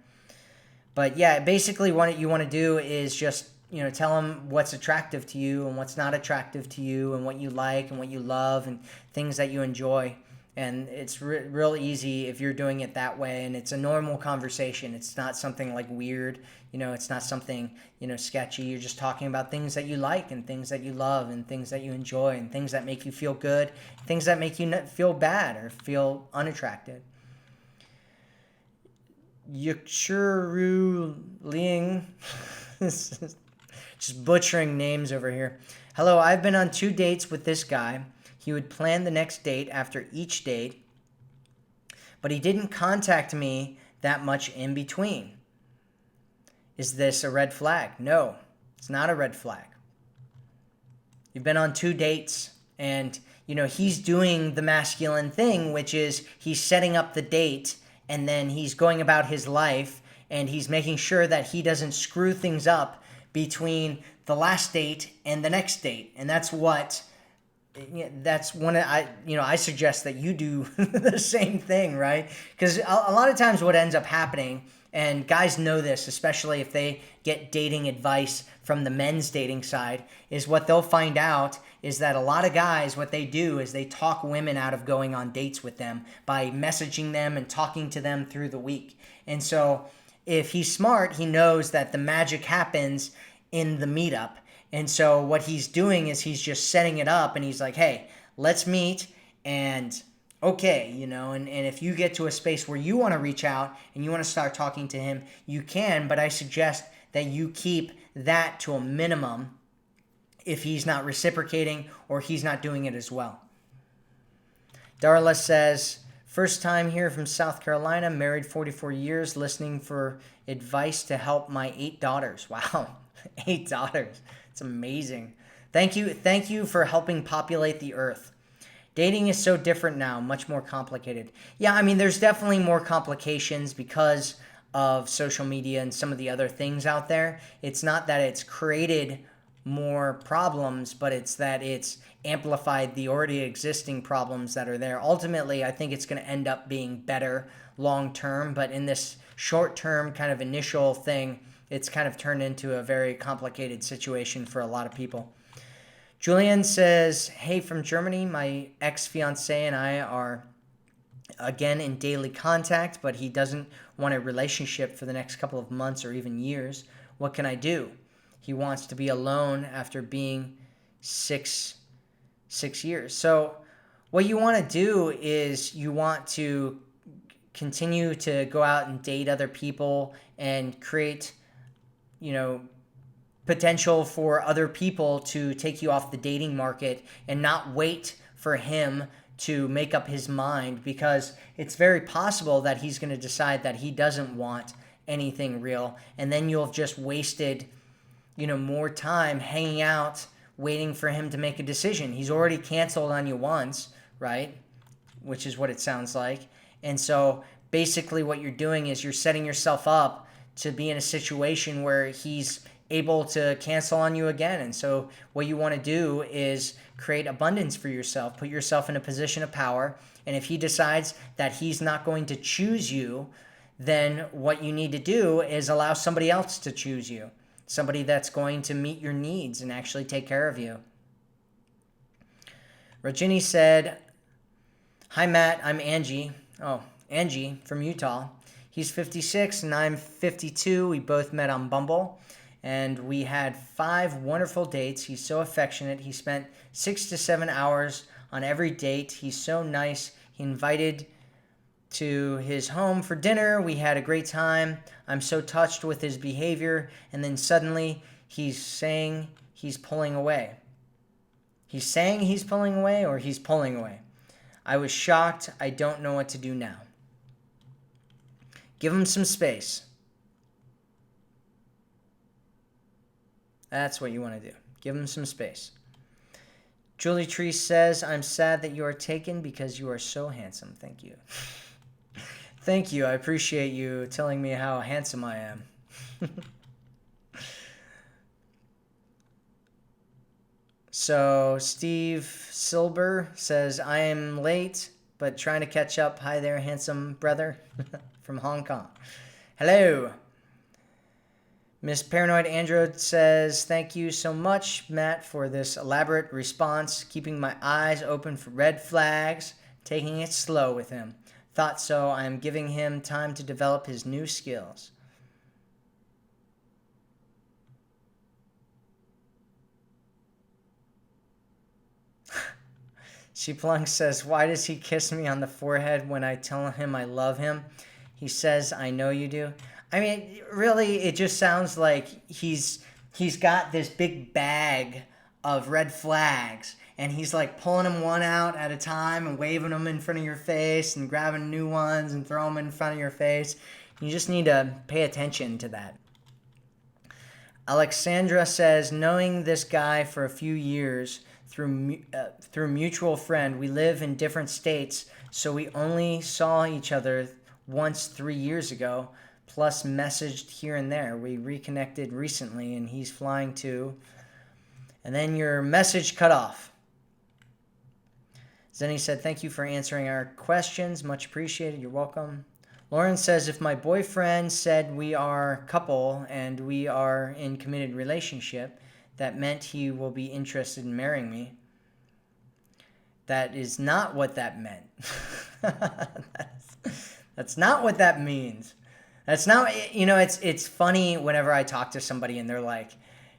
Speaker 1: But yeah, basically what you want to do is just, tell him what's attractive to you and what's not attractive to you, and what you like and what you love and things that you enjoy. And it's real easy if you're doing it that way, and it's a normal conversation. It's not something like weird, it's not something, sketchy. You're just talking about things that you like and things that you love and things that you enjoy and things that make you feel good, things that make you feel bad or feel unattracted. Yuxuru Ling, just butchering names over here. Hello, I've been on 2 dates with this guy. He would plan the next date after each date, but he didn't contact me that much in between. Is this a red flag? No, it's not a red flag. You've been on 2 dates, and he's doing the masculine thing, which is he's setting up the date, and then he's going about his life, and he's making sure that he doesn't screw things up between the last date and the next date. And that's one I suggest that you do the same thing, right? Because a lot of times what ends up happening, and guys know this, especially if they get dating advice from the men's dating side, is what they'll find out is that a lot of guys, what they do is they talk women out of going on dates with them by messaging them and talking to them through the week. And so if he's smart, he knows that the magic happens in the meetup. And so what he's doing is he's just setting it up, and he's like, hey, let's meet, and okay, and if you get to a space where you want to reach out and you want to start talking to him, you can, but I suggest that you keep that to a minimum if he's not reciprocating or he's not doing it as well. Darla says, First time here from South Carolina, married 44 years, listening for advice to help my 8 daughters. Wow, 8 daughters. It's amazing. Thank you for helping populate the earth. Dating is so different now, much more complicated. Yeah, I mean, there's definitely more complications because of social media and some of the other things out there. It's not that it's created more problems, but it's that it's amplified the already existing problems that are there. Ultimately, I think it's going to end up being better long term, but in this short term kind of initial thing, it's kind of turned into a very complicated situation for a lot of people. Julian says, hey, from Germany, my ex-fiance and I are again in daily contact, but he doesn't want a relationship for the next couple of months or even years. What can I do? He wants to be alone after being six years. So what you want to do is you want to continue to go out and date other people and create, potential for other people to take you off the dating market and not wait for him to make up his mind, because it's very possible that he's going to decide that he doesn't want anything real, and then you'll have just wasted more time hanging out waiting for him to make a decision. He's already canceled on you once, right? Which is what it sounds like. And so basically what you're doing is you're setting yourself up to be in a situation where he's able to cancel on you again. And so what you want to do is create abundance for yourself, put yourself in a position of power. And if he decides that he's not going to choose you, then what you need to do is allow somebody else to choose you, somebody that's going to meet your needs and actually take care of you. Rajini said, hi, Matt, I'm Angie. Oh, Angie from Utah. He's 56 and I'm 52. We both met on Bumble. And we had 5 wonderful dates. He's so affectionate. He spent 6 to 7 hours on every date. He's so nice. He invited to his home for dinner. We had a great time. I'm so touched with his behavior. And then suddenly he's saying he's pulling away. He's saying he's pulling away, or he's pulling away. I was shocked. I don't know what to do now. Give him some space. That's what you want to do. Give him some space. Julie Tree says, I'm sad that you are taken because you are so handsome. Thank you. Thank you. I appreciate you telling me how handsome I am. So Steve Silber says, I am late, but trying to catch up. Hi there, handsome brother from Hong Kong. Hello. Miss Paranoid Android says, thank you so much, Matt, for this elaborate response, keeping my eyes open for red flags, taking it slow with him. Thought so. I am giving him time to develop his new skills. She Plunk says, why does he kiss me on the forehead when I tell him I love him? He says, I know you do. I mean, really, it just sounds like he's got this big bag of red flags, and he's like pulling them one out at a time and waving them in front of your face and grabbing new ones and throwing them in front of your face. You just need to pay attention to that. Alexandra says, knowing this guy for a few years through mutual friend, we live in different states, so we only saw each other once 3 years ago. Plus messaged here and there. We reconnected recently and he's flying too. And then your message cut off. Zenny said, thank you for answering our questions. Much appreciated. You're welcome. Lauren says, if my boyfriend said we are a couple and we are in committed relationship, that meant he will be interested in marrying me. That is not what that meant. That's not what that means. That's not, it's funny whenever I talk to somebody and they're like,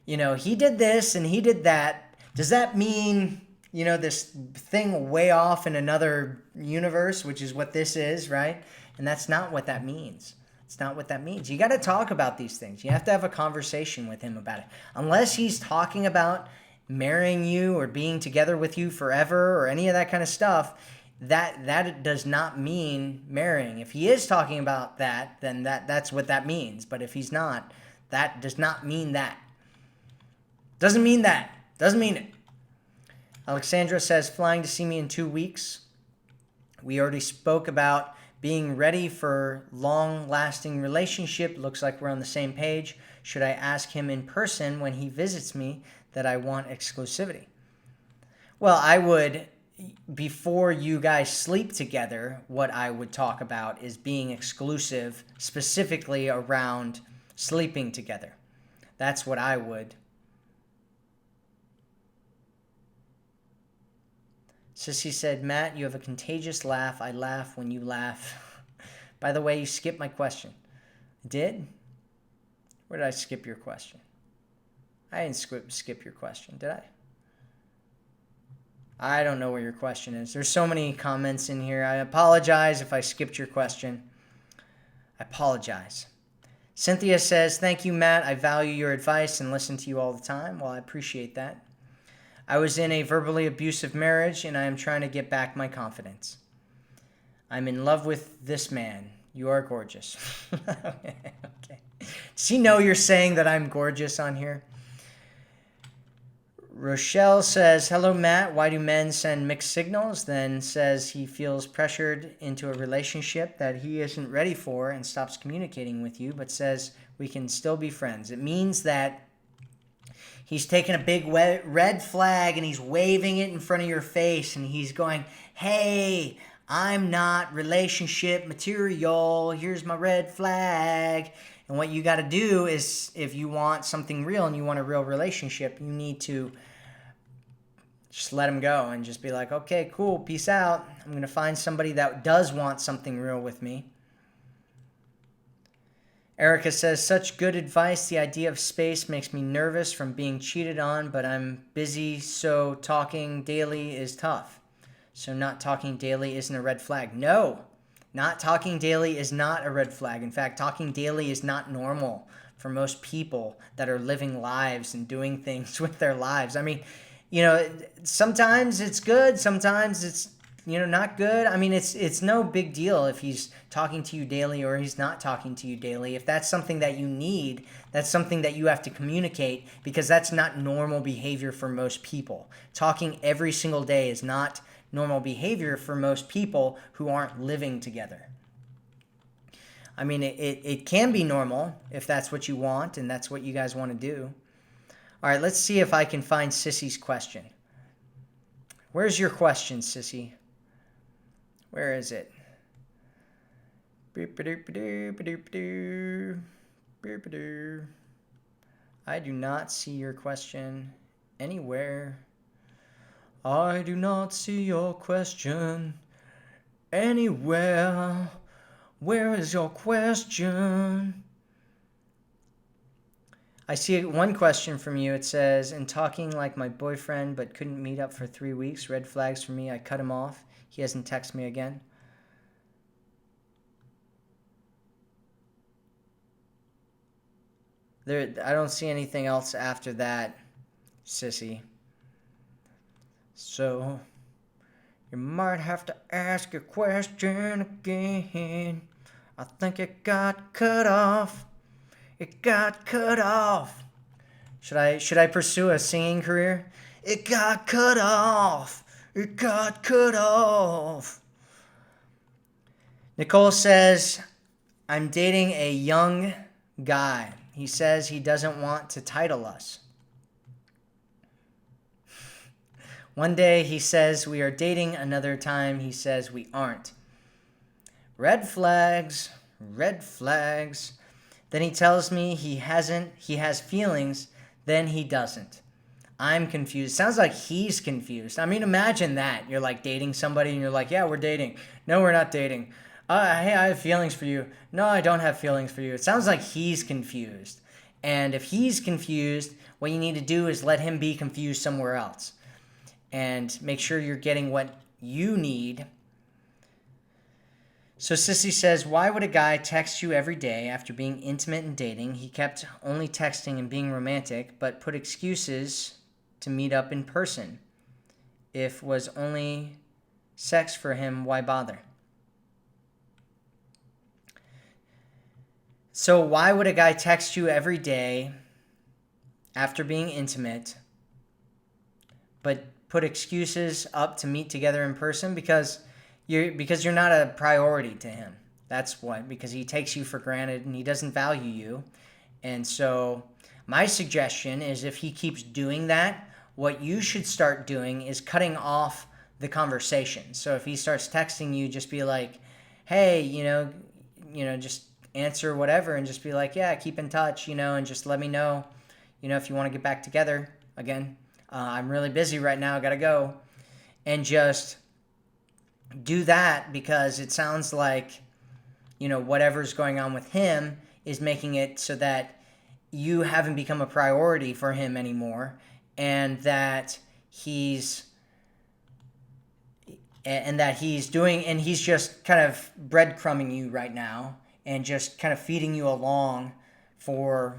Speaker 1: he did this and he did that. Does that mean, this thing way off in another universe, which is what this is, right? And that's not what that means. It's not what that means. You got to talk about these things. You have to have a conversation with him about it. Unless he's talking about marrying you or being together with you forever or any of that kind of stuff, that does not mean marrying. If he is talking about that, then that's what that means. But if he's not, that does not mean that. Doesn't mean that. Doesn't mean it. Alexandra says, flying to see me in 2 weeks. We already spoke about being ready for long-lasting relationship. Looks like we're on the same page. Should I ask him in person when he visits me that I want exclusivity? Well, I would, before you guys sleep together, what I would talk about is being exclusive, specifically around sleeping together. That's what I would. Sissy said, Matt, you have a contagious laugh. I laugh when you laugh. By the way, you skipped my question. Did? Where did I skip your question? I didn't skip your question, did I? I don't know where your question is. There's so many comments in here. I apologize if I skipped your question. I apologize. Cynthia says, thank you, Matt. I value your advice and listen to you all the time. Well, I appreciate that. I was in a verbally abusive marriage, and I am trying to get back my confidence. I'm in love with this man. You are gorgeous. Okay. Does he know you're saying that I'm gorgeous on here? Rochelle says, hello, Matt. Why do men send mixed signals? Then says he feels pressured into a relationship that he isn't ready for and stops communicating with you, but says we can still be friends. It means that he's taking a big red flag and he's waving it in front of your face and he's going, hey, I'm not relationship material. Here's my red flag. And what you got to do is, if you want something real and you want a real relationship, you need to just let him go and just be like, okay, cool, peace out. I'm going to find somebody that does want something real with me. Erica says, such good advice. The idea of space makes me nervous from being cheated on, but I'm busy, so talking daily is tough. So not talking daily isn't a red flag. No, not talking daily is not a red flag. In fact, talking daily is not normal for most people that are living lives and doing things with their lives. I mean, sometimes it's good, sometimes it's, not good. I mean, it's no big deal if he's talking to you daily or he's not talking to you daily. If that's something that you need, that's something that you have to communicate, because that's not normal behavior for most people. Talking every single day is not normal behavior for most people who aren't living together. I mean, it can be normal if that's what you want and that's what you guys want to do. All right, let's see if I can find Sissy's question. Where's your question, Sissy? Where is it? I do not see your question anywhere. I do not see your question anywhere. Where is your question? I see one question from you. It says, in talking like my boyfriend but couldn't meet up for 3 weeks, red flags for me, I cut him off. He hasn't texted me again. I don't see anything else after that, Sissy. So, you might have to ask your question again. I think it got cut off. It got cut off. Should I pursue a singing career? It got cut off. It got cut off. Nicole says, I'm dating a young guy. He says he doesn't want to title us. One day he says we are dating, another time he says we aren't. Red flags, red flags. Then he tells me he has feelings, then he doesn't. I'm confused. Sounds like he's confused. I mean, imagine that. You're like dating somebody and you're like, yeah, we're dating. No, we're not dating. Hey, I have feelings for you. No, I don't have feelings for you. It sounds like he's confused. And if he's confused, what you need to do is let him be confused somewhere else. And make sure you're getting what you need. So Sissy says, why would a guy text you every day after being intimate and dating? He kept only texting and being romantic, but put excuses to meet up in person. If was only sex for him, why bother? So why would a guy text you every day after being intimate, but put excuses up to meet together in person? Because you're not a priority to him. That's what, because he takes you for granted and he doesn't value you. And so my suggestion is, if he keeps doing that, what you should start doing is cutting off the conversation. So if he starts texting you, just be like, hey, just answer whatever and just be like, yeah, keep in touch, and just let me know, if you want to get back together again. I'm really busy right now, gotta go. And just do that, because it sounds like, whatever's going on with him is making it so that you haven't become a priority for him anymore, and that he's doing, and he's just kind of breadcrumbing you right now and just kind of feeding you along for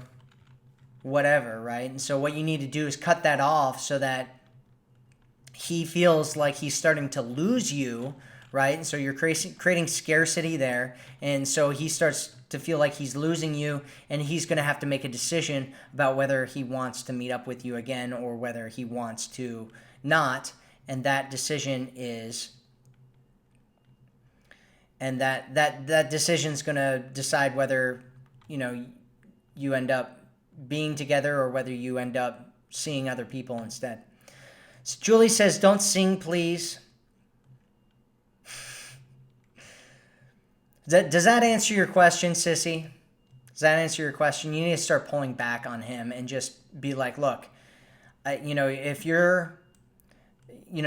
Speaker 1: whatever, right? And so what you need to do is cut that off so that he feels like he's starting to lose you, right? And so you're creating scarcity there. And so he starts to feel like he's losing you, and he's going to have to make a decision about whether he wants to meet up with you again or whether he wants to not. And that decision is, and that decision's going to decide whether, you end up being together or whether you end up seeing other people instead. So Julie says, don't sing, please. Does that answer your question, sissy? Does that answer your question? You need to start pulling back on him and just be like, look, if you're,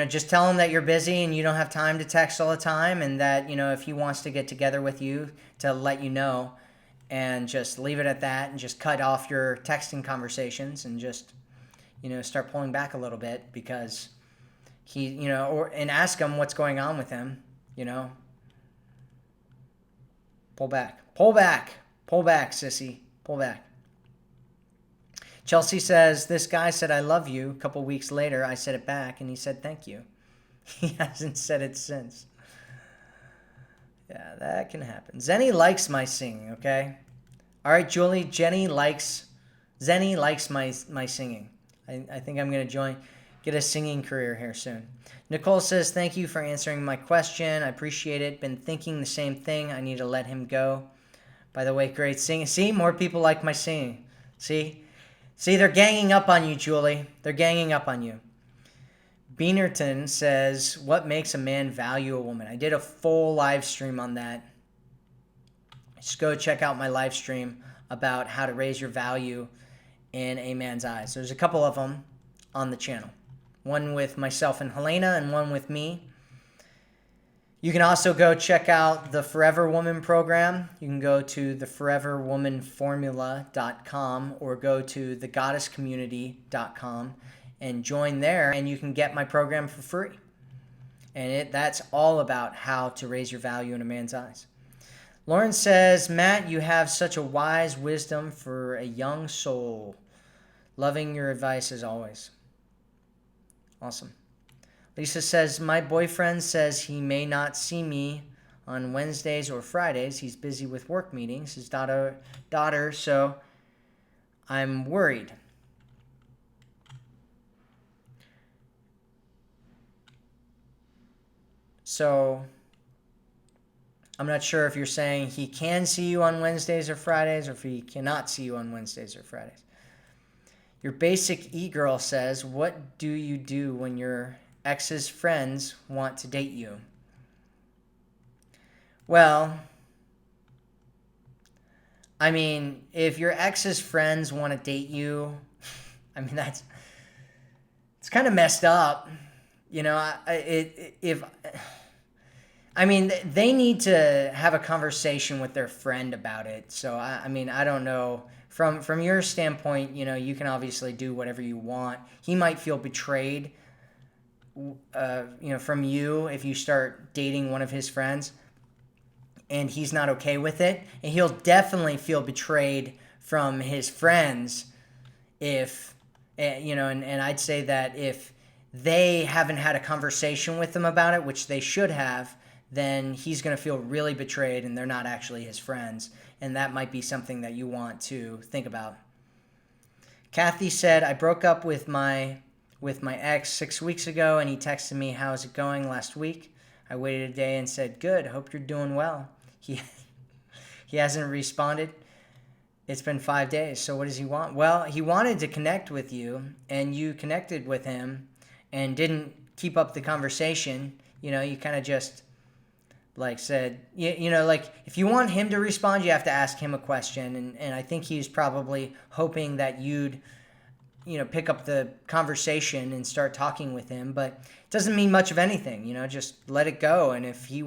Speaker 1: just tell him that you're busy and you don't have time to text all the time, and that, if he wants to get together with you, to let you know, and just leave it at that, and just cut off your texting conversations, and just, start pulling back a little bit, because he, and ask him what's going on with him, Pull back, sissy, pull back. Chelsea says, this guy said, I love you. A couple weeks later, I said it back, and he said, thank you. He hasn't said it since. Yeah, that can happen. Zenny likes my singing, okay? All right, Julie, Zenny likes my singing. I think I'm going to get a singing career here soon. Nicole says, thank you for answering my question. I appreciate it. Been thinking the same thing. I need to let him go. By the way, great singing. See, more people like my singing. See, they're ganging up on you, Julie. They're ganging up on you. Beanerton says, what makes a man value a woman? I did a full live stream on that. Just go check out my live stream about how to raise your value in a man's eyes. There's a couple of them on the channel. One with myself and Helena, and one with me. You can also go check out the Forever Woman program. You can go to theforeverwomanformula.com or go to thegoddesscommunity.com and join there, and you can get my program for free. And that's all about how to raise your value in a man's eyes. Lauren says, Matt, you have such a wise wisdom for a young soul. Loving your advice as always. Awesome. Lisa says, my boyfriend says he may not see me on Wednesdays or Fridays. He's busy with work meetings, his daughter, so I'm worried. So I'm not sure if you're saying he can see you on Wednesdays or Fridays, or if he cannot see you on Wednesdays or Fridays. Your basic e-girl says, what do you do when your ex's friends want to date you? Well, I mean, if your ex's friends want to date you, I mean, it's kind of messed up. They need to have a conversation with their friend about it. So, I don't know. From your standpoint, you can obviously do whatever you want. He might feel betrayed, from you if you start dating one of his friends, and he's not okay with it. And he'll definitely feel betrayed from his friends if, and I'd say that if they haven't had a conversation with him about it, which they should have, then he's going to feel really betrayed and they're not actually his friends. And that might be something that you want to think about. Kathy said, I broke up with my ex 6 weeks ago and he texted me, how's it going last week? I waited a day and said, good, hope you're doing well. He hasn't responded. It's been 5 days. So what does he want? Well, he wanted to connect with you and you connected with him and didn't keep up the conversation. You know, you kind of just like said, like if you want him to respond, you have to ask him a question. And I think he's probably hoping that you'd, pick up the conversation and start talking with him. But it doesn't mean much of anything, just let it go. And if he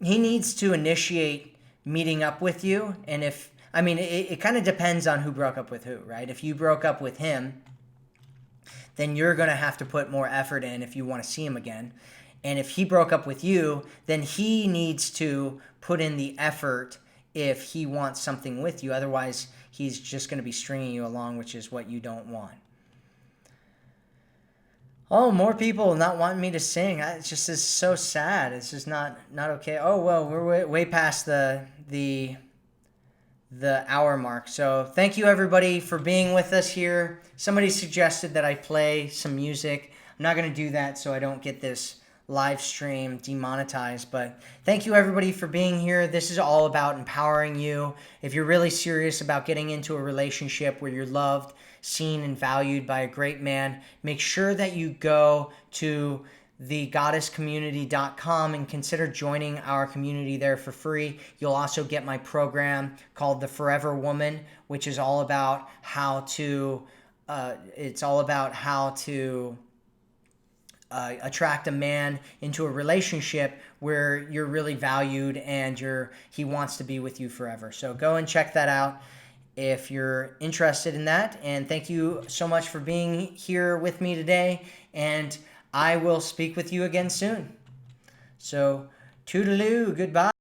Speaker 1: needs to initiate meeting up with you. And it kind of depends on who broke up with who, right? If you broke up with him, then you're going to have to put more effort in if you want to see him again. And if he broke up with you, then he needs to put in the effort if he wants something with you. Otherwise, he's just going to be stringing you along, which is what you don't want. Oh, more people not wanting me to sing. It just is so sad. It's just not okay. Oh, well, we're way past the hour mark. So thank you everybody for being with us here. Somebody suggested that I play some music. I'm not going to do that so I don't get this live stream demonetized, but thank you everybody for being here. This is all about empowering you. If you're really serious about getting into a relationship where you're loved, seen, and valued by a great man, make sure that you go to thegoddesscommunity.com and consider joining our community there for free. You'll also get my program called The Forever Woman, which is all about how to attract a man into a relationship where you're really valued and he wants to be with you forever. So go and check that out if you're interested in that. And thank you so much for being here with me today. And I will speak with you again soon. So toodaloo, goodbye.